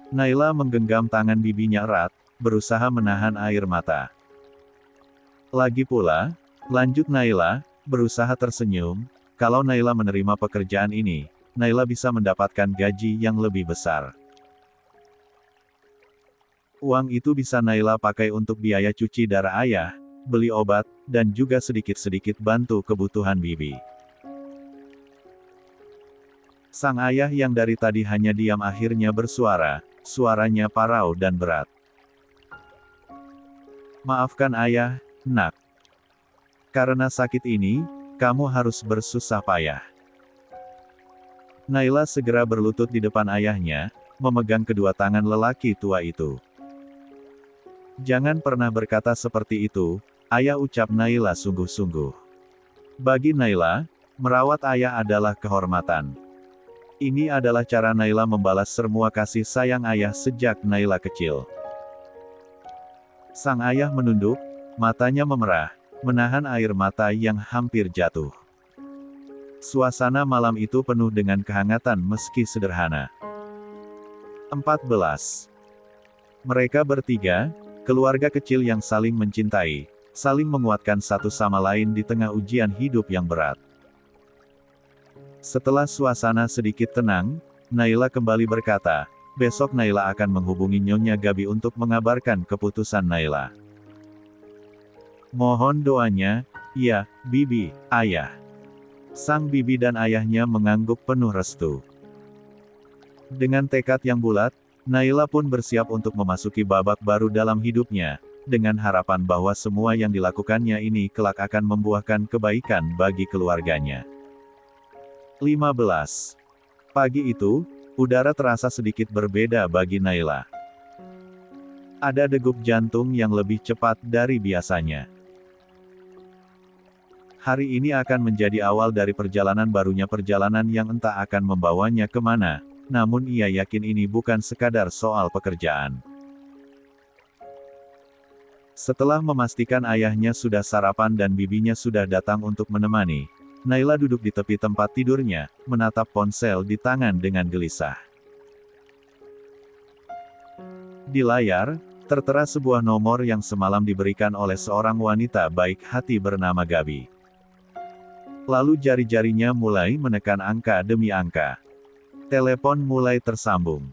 Naila menggenggam tangan bibinya erat, berusaha menahan air mata. Lagi pula, lanjut Naila, berusaha tersenyum, kalau Naila menerima pekerjaan ini, Naila bisa mendapatkan gaji yang lebih besar. Uang itu bisa Naila pakai untuk biaya cuci darah ayah, beli obat, dan juga sedikit-sedikit bantu kebutuhan bibi. Sang ayah yang dari tadi hanya diam akhirnya bersuara, suaranya parau dan berat. Maafkan ayah, nak. Karena sakit ini, kamu harus bersusah payah. Naila segera berlutut di depan ayahnya, memegang kedua tangan lelaki tua itu. Jangan pernah berkata seperti itu, ayah, ucap Naila sungguh-sungguh. Bagi Naila, merawat ayah adalah kehormatan. Ini adalah cara Naila membalas semua kasih sayang ayah sejak Naila kecil. Sang ayah menunduk, matanya memerah, menahan air mata yang hampir jatuh. Suasana malam itu penuh dengan kehangatan meski sederhana. 14. Mereka bertiga, keluarga kecil yang saling mencintai, saling menguatkan satu sama lain di tengah ujian hidup yang berat. Setelah suasana sedikit tenang, Naila kembali berkata, besok Naila akan menghubungi Nyonya Gabi untuk mengabarkan keputusan Naila. Mohon doanya, ya, bibi, ayah. Sang bibi dan ayahnya mengangguk penuh restu. Dengan tekad yang bulat, Naila pun bersiap untuk memasuki babak baru dalam hidupnya, dengan harapan bahwa semua yang dilakukannya ini kelak akan membuahkan kebaikan bagi keluarganya. 15. Pagi itu, udara terasa sedikit berbeda bagi Naila. Ada degup jantung yang lebih cepat dari biasanya. Hari ini akan menjadi awal dari perjalanan barunya, perjalanan yang entah akan membawanya kemana, namun ia yakin ini bukan sekadar soal pekerjaan. Setelah memastikan ayahnya sudah sarapan dan bibinya sudah datang untuk menemani, Naila duduk di tepi tempat tidurnya, menatap ponsel di tangan dengan gelisah. Di layar, tertera sebuah nomor yang semalam diberikan oleh seorang wanita baik hati bernama Gabi. Lalu jari-jarinya mulai menekan angka demi angka. Telepon mulai tersambung.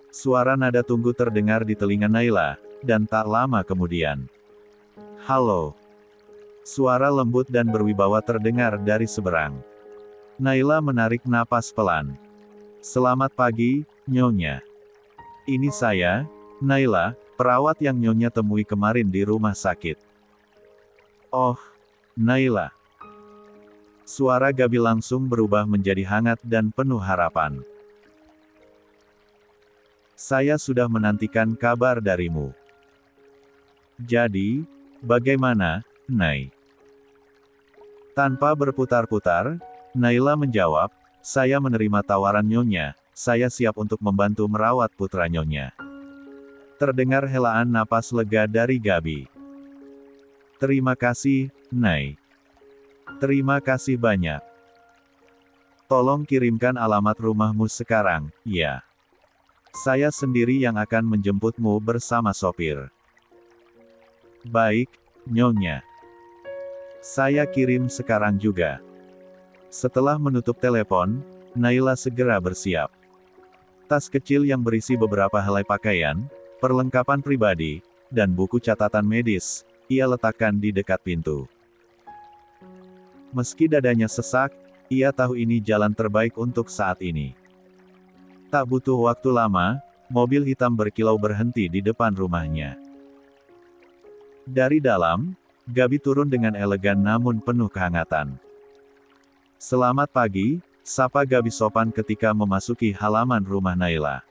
Suara nada tunggu terdengar di telinga Naila, dan tak lama kemudian. Halo. Suara lembut dan berwibawa terdengar dari seberang. Naila menarik napas pelan. Selamat pagi, Nyonya. Ini saya, Naila, perawat yang Nyonya temui kemarin di rumah sakit. Oh, Naila. Suara Gabi langsung berubah menjadi hangat dan penuh harapan. Saya sudah menantikan kabar darimu. Jadi, bagaimana, Nay? Tanpa berputar-putar, Naila menjawab, saya menerima tawaran Nyonya, saya siap untuk membantu merawat putra Nyonya. Terdengar helaan napas lega dari Gabi. Terima kasih, Nay. Terima kasih banyak. Tolong kirimkan alamat rumahmu sekarang, ya. Saya sendiri yang akan menjemputmu bersama sopir. Baik, Nyonya. Saya kirim sekarang juga. Setelah menutup telepon, Naila segera bersiap. Tas kecil yang berisi beberapa helai pakaian, perlengkapan pribadi, dan buku catatan medis, ia letakkan di dekat pintu. Meski dadanya sesak, ia tahu ini jalan terbaik untuk saat ini. Tak butuh waktu lama, mobil hitam berkilau berhenti di depan rumahnya. Dari dalam, Gabi turun dengan elegan namun penuh kehangatan. "Selamat pagi," sapa Gabi sopan ketika memasuki halaman rumah Naila.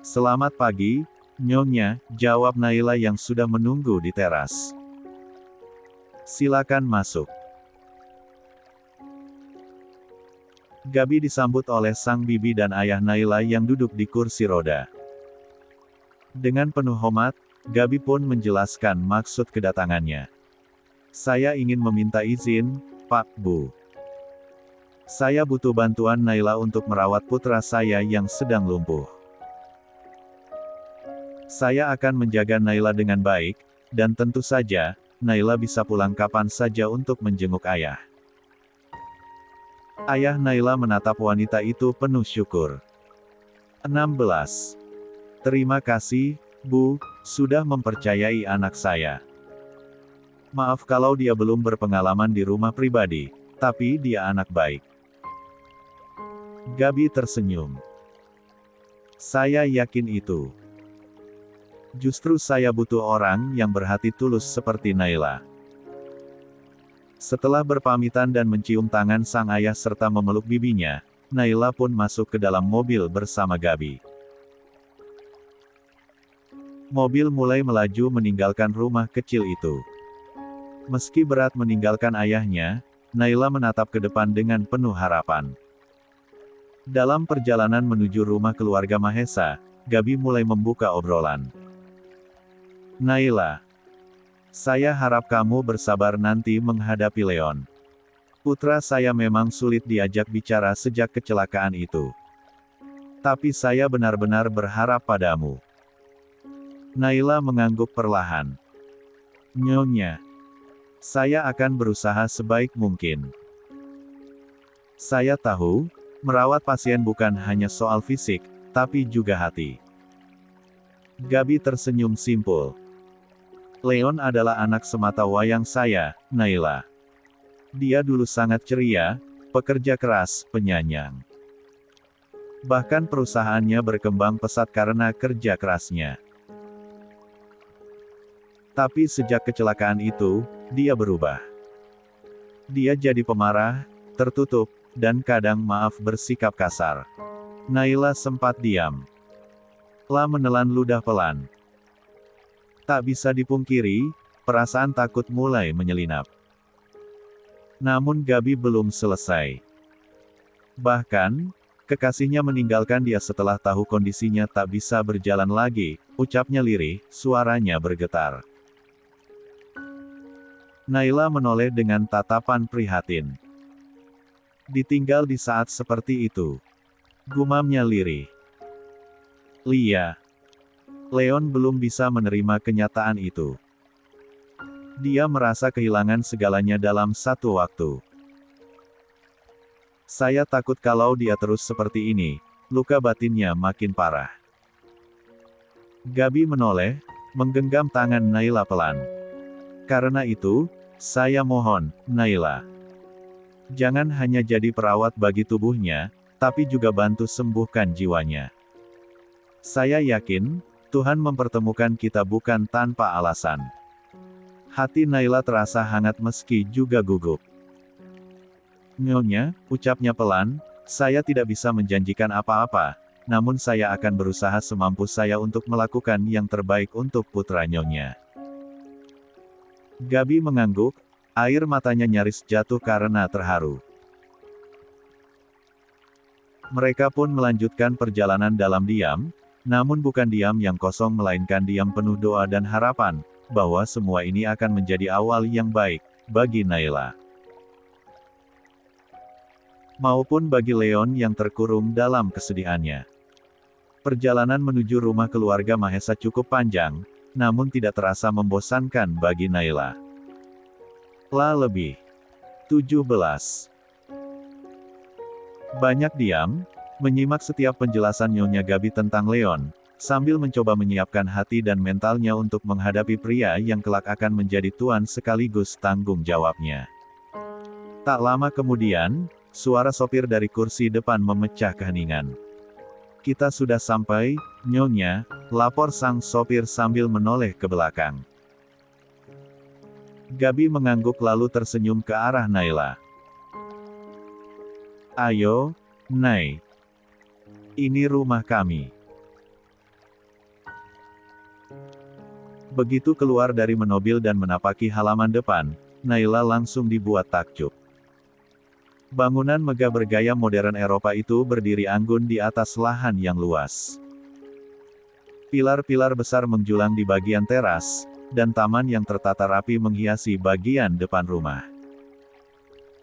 "Selamat pagi, Nyonya," jawab Naila yang sudah menunggu di teras. "Silakan masuk." Gabi disambut oleh sang bibi dan ayah Naila yang duduk di kursi roda. Dengan penuh hormat, Gabi pun menjelaskan maksud kedatangannya. "Saya ingin meminta izin, Pak, Bu. Saya butuh bantuan Naila untuk merawat putra saya yang sedang lumpuh. Saya akan menjaga Naila dengan baik, dan tentu saja, Naila bisa pulang kapan saja untuk menjenguk ayah." Ayah Naila menatap wanita itu penuh syukur. 16. "Terima kasih, Bu, sudah mempercayai anak saya. Maaf kalau dia belum berpengalaman di rumah pribadi, tapi dia anak baik." Gabi tersenyum. "Saya yakin itu. Justru saya butuh orang yang berhati tulus seperti Naila." Setelah berpamitan dan mencium tangan sang ayah serta memeluk bibinya, Naila pun masuk ke dalam mobil bersama Gabi. Mobil mulai melaju meninggalkan rumah kecil itu. Meski berat meninggalkan ayahnya, Naila menatap ke depan dengan penuh harapan. Dalam perjalanan menuju rumah keluarga Mahesa, Gabi mulai membuka obrolan. "Naila, saya harap kamu bersabar nanti menghadapi Leon. Putra saya memang sulit diajak bicara sejak kecelakaan itu. Tapi saya benar-benar berharap padamu." Naila mengangguk perlahan. "Nyonya, saya akan berusaha sebaik mungkin. Saya tahu, merawat pasien bukan hanya soal fisik, tapi juga hati." Gabi tersenyum simpul. "Leon adalah anak semata wayang saya, Naila. Dia dulu sangat ceria, pekerja keras, penyayang. Bahkan perusahaannya berkembang pesat karena kerja kerasnya. Tapi sejak kecelakaan itu, dia berubah. Dia jadi pemarah, tertutup, dan kadang maaf bersikap kasar." Naila sempat diam. La menelan ludah pelan. Tak bisa dipungkiri, perasaan takut mulai menyelinap. Namun Gabi belum selesai. Bahkan, kekasihnya meninggalkan dia setelah tahu kondisinya tak bisa berjalan lagi, ucapnya lirih, suaranya bergetar. Naila menoleh dengan tatapan prihatin. "Ditinggal di saat seperti itu," gumamnya lirih. "Lia. Leon belum bisa menerima kenyataan itu. Dia merasa kehilangan segalanya dalam satu waktu. Saya takut kalau dia terus seperti ini, luka batinnya makin parah." Gabi menoleh, menggenggam tangan Naila pelan. "Karena itu, saya mohon, Naila. Jangan hanya jadi perawat bagi tubuhnya, tapi juga bantu sembuhkan jiwanya. Saya yakin, Tuhan mempertemukan kita bukan tanpa alasan." Hati Naila terasa hangat meski juga gugup. "Nyonya," ucapnya pelan, "saya tidak bisa menjanjikan apa-apa, namun saya akan berusaha semampu saya untuk melakukan yang terbaik untuk putra Nyonya." Gabi mengangguk, air matanya nyaris jatuh karena terharu. Mereka pun melanjutkan perjalanan dalam diam, namun bukan diam yang kosong melainkan diam penuh doa dan harapan, bahwa semua ini akan menjadi awal yang baik, bagi Naila. Maupun bagi Leon yang terkurung dalam kesedihannya. Perjalanan menuju rumah keluarga Mahesa cukup panjang, namun tidak terasa membosankan bagi Naila. Lebih 17. Banyak diam, menyimak setiap penjelasan Nyonya Gabi tentang Leon, sambil mencoba menyiapkan hati dan mentalnya untuk menghadapi pria yang kelak akan menjadi tuan sekaligus tanggung jawabnya. Tak lama kemudian, suara sopir dari kursi depan memecah keheningan. Kita sudah sampai, Nyonya, lapor sang sopir sambil menoleh ke belakang. Gabi mengangguk lalu tersenyum ke arah Naila. Ayo, Nay. Ini rumah kami. Begitu keluar dari mobil dan menapaki halaman depan, Naila langsung dibuat takjub. Bangunan megah bergaya modern Eropa itu berdiri anggun di atas lahan yang luas. Pilar-pilar besar menjulang di bagian teras, dan taman yang tertata rapi menghiasi bagian depan rumah.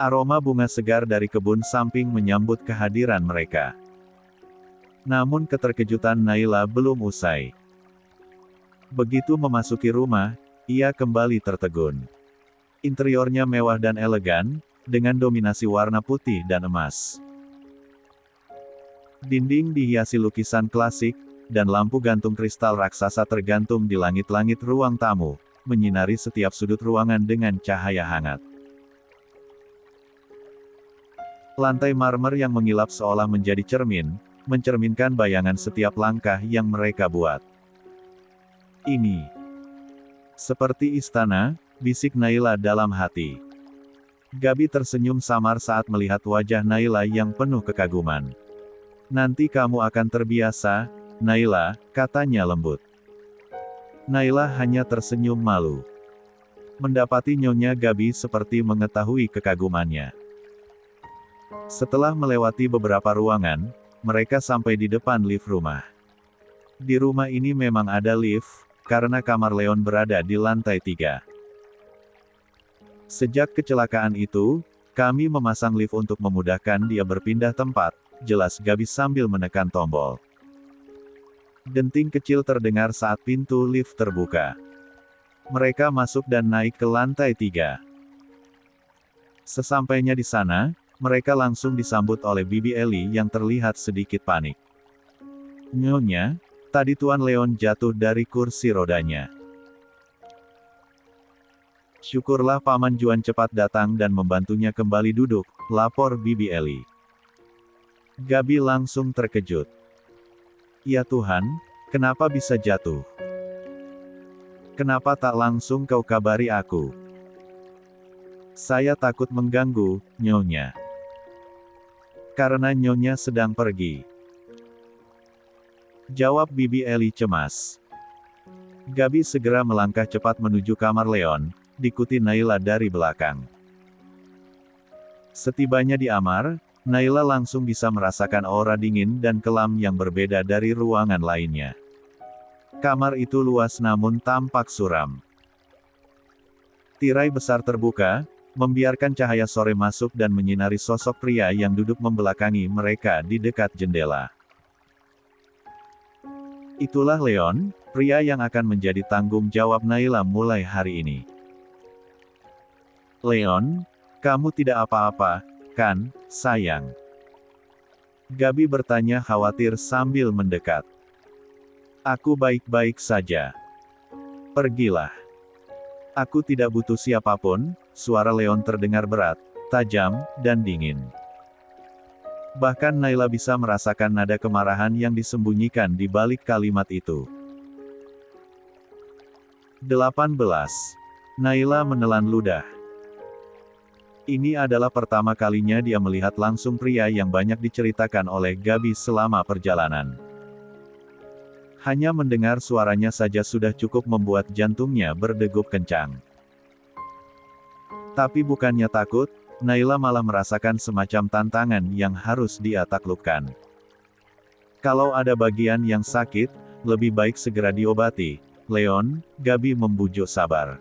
Aroma bunga segar dari kebun samping menyambut kehadiran mereka. Namun keterkejutan Naila belum usai. Begitu memasuki rumah, ia kembali tertegun. Interiornya mewah dan elegan, dengan dominasi warna putih dan emas. Dinding dihiasi lukisan klasik, dan lampu gantung kristal raksasa tergantung di langit-langit ruang tamu, menyinari setiap sudut ruangan dengan cahaya hangat. Lantai marmer yang mengilap seolah menjadi cermin, mencerminkan bayangan setiap langkah yang mereka buat. Ini seperti istana, bisik Naila dalam hati. Gabi tersenyum samar saat melihat wajah Naila yang penuh kekaguman. Nanti kamu akan terbiasa, Naila, katanya lembut. Naila hanya tersenyum malu. Mendapati Nyonya Gabi seperti mengetahui kekagumannya. Setelah melewati beberapa ruangan, mereka sampai di depan lift rumah. Di rumah ini memang ada lift, karena kamar Leon berada di lantai 3. Sejak kecelakaan itu, kami memasang lift untuk memudahkan dia berpindah tempat, jelas Gabi sambil menekan tombol. Denting kecil terdengar saat pintu lift terbuka. Mereka masuk dan naik ke lantai 3. Sesampainya di sana, mereka langsung disambut oleh Bibi Ellie yang terlihat sedikit panik. Nyonya, tadi Tuan Leon jatuh dari kursi rodanya. Syukurlah Paman Juan cepat datang dan membantunya kembali duduk, lapor Bibi Ellie. Gabi langsung terkejut. Ya Tuhan, kenapa bisa jatuh? Kenapa tak langsung kau kabari aku? Saya takut mengganggu, Nyonya. Karena Nyonya sedang pergi. Jawab Bibi Ellie cemas. Gabi segera melangkah cepat menuju kamar Leon, diikuti Naila dari belakang. Setibanya di amar, Naila langsung bisa merasakan aura dingin dan kelam yang berbeda dari ruangan lainnya. Kamar itu luas namun tampak suram. Tirai besar terbuka, membiarkan cahaya sore masuk dan menyinari sosok pria yang duduk membelakangi mereka di dekat jendela. Itulah Leon, pria yang akan menjadi tanggung jawab Naila mulai hari ini. Leon, kamu tidak apa-apa, kan, sayang? Gabi bertanya khawatir sambil mendekat. Aku baik-baik saja. Pergilah. Aku tidak butuh siapapun, suara Leon terdengar berat, tajam, dan dingin. Bahkan Naila bisa merasakan nada kemarahan yang disembunyikan di balik kalimat itu. 18. Naila menelan ludah. Ini adalah pertama kalinya dia melihat langsung pria yang banyak diceritakan oleh Gabi selama perjalanan. Hanya mendengar suaranya saja sudah cukup membuat jantungnya berdegup kencang. Tapi bukannya takut, Naila malah merasakan semacam tantangan yang harus dia taklukkan. Kalau ada bagian yang sakit, lebih baik segera diobati. Leon, Gabi membujuk sabar.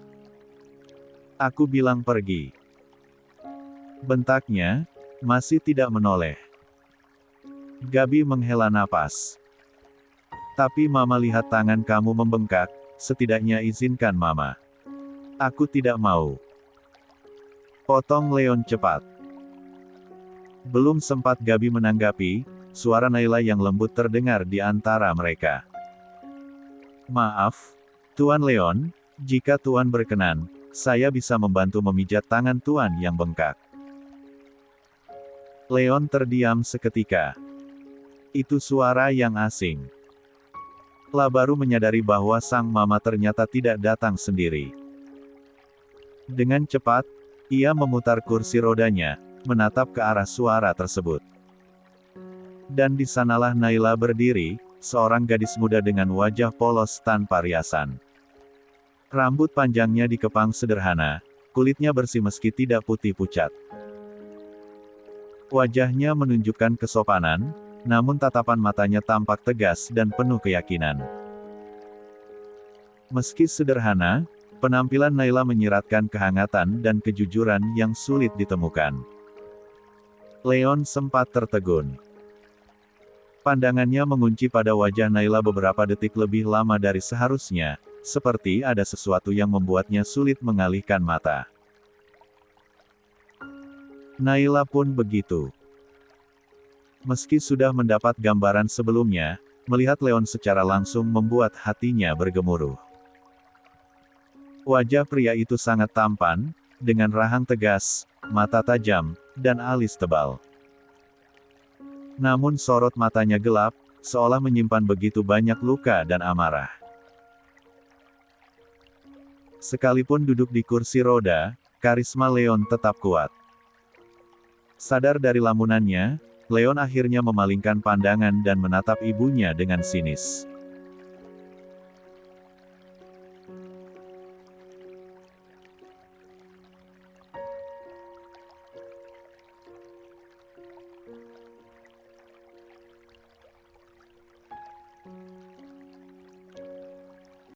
Aku bilang pergi. Bentaknya, masih tidak menoleh. Gabi menghela napas. Tapi Mama lihat tangan kamu membengkak, setidaknya izinkan Mama. Aku tidak mau. Potong Leon cepat. Belum sempat Gabi menanggapi, suara Naila yang lembut terdengar di antara mereka. Maaf, Tuan Leon, jika Tuan berkenan, saya bisa membantu memijat tangan Tuan yang bengkak. Leon terdiam seketika. Itu suara yang asing. La baru menyadari bahwa sang mama ternyata tidak datang sendiri. Dengan cepat, ia memutar kursi rodanya, menatap ke arah suara tersebut. Dan di sanalah Naila berdiri, seorang gadis muda dengan wajah polos tanpa riasan. Rambut panjangnya dikepang sederhana, kulitnya bersih meski tidak putih pucat. Wajahnya menunjukkan kesopanan, namun tatapan matanya tampak tegas dan penuh keyakinan. Meski sederhana, penampilan Naila menyiratkan kehangatan dan kejujuran yang sulit ditemukan. Leon sempat tertegun. Pandangannya mengunci pada wajah Naila beberapa detik lebih lama dari seharusnya, seperti ada sesuatu yang membuatnya sulit mengalihkan mata. Naila pun begitu. Meski sudah mendapat gambaran sebelumnya, melihat Leon secara langsung membuat hatinya bergemuruh. Wajah pria itu sangat tampan, dengan rahang tegas, mata tajam, dan alis tebal. Namun sorot matanya gelap, seolah menyimpan begitu banyak luka dan amarah. Sekalipun duduk di kursi roda, karisma Leon tetap kuat. Sadar dari lamunannya, Leon akhirnya memalingkan pandangan dan menatap ibunya dengan sinis.